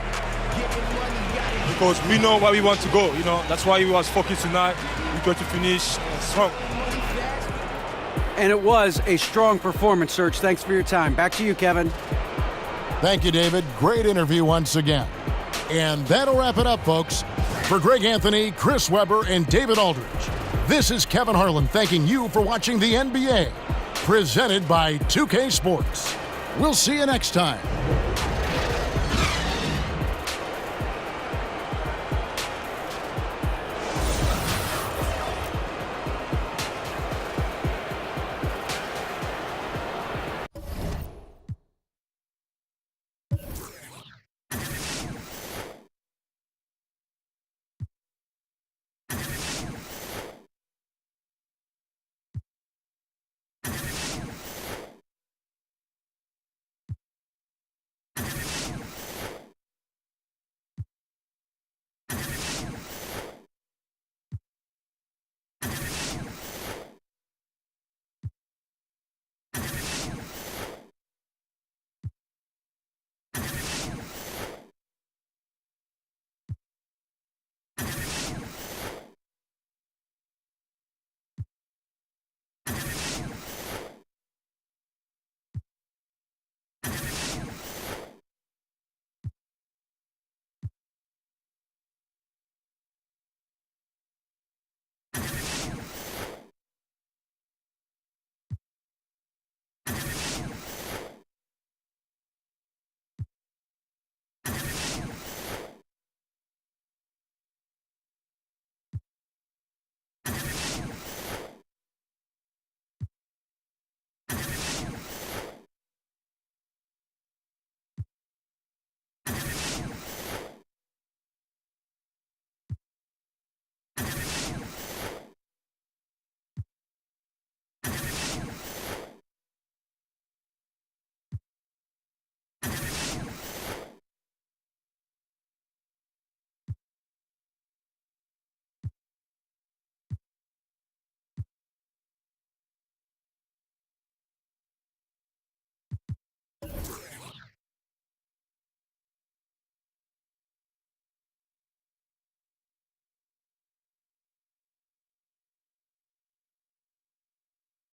Speaker 14: Because we know where we want to go, That's why we was focused tonight. We got to finish strong.
Speaker 8: And it was a strong performance, Serge. Thanks for your time. Back to you, Kevin.
Speaker 5: Thank you, David. Great interview once again. And that'll wrap it up, folks. For Greg Anthony, Chris Webber, and David Aldridge, this is Kevin Harlan thanking you for watching the NBA, presented by 2K Sports. We'll see you next time.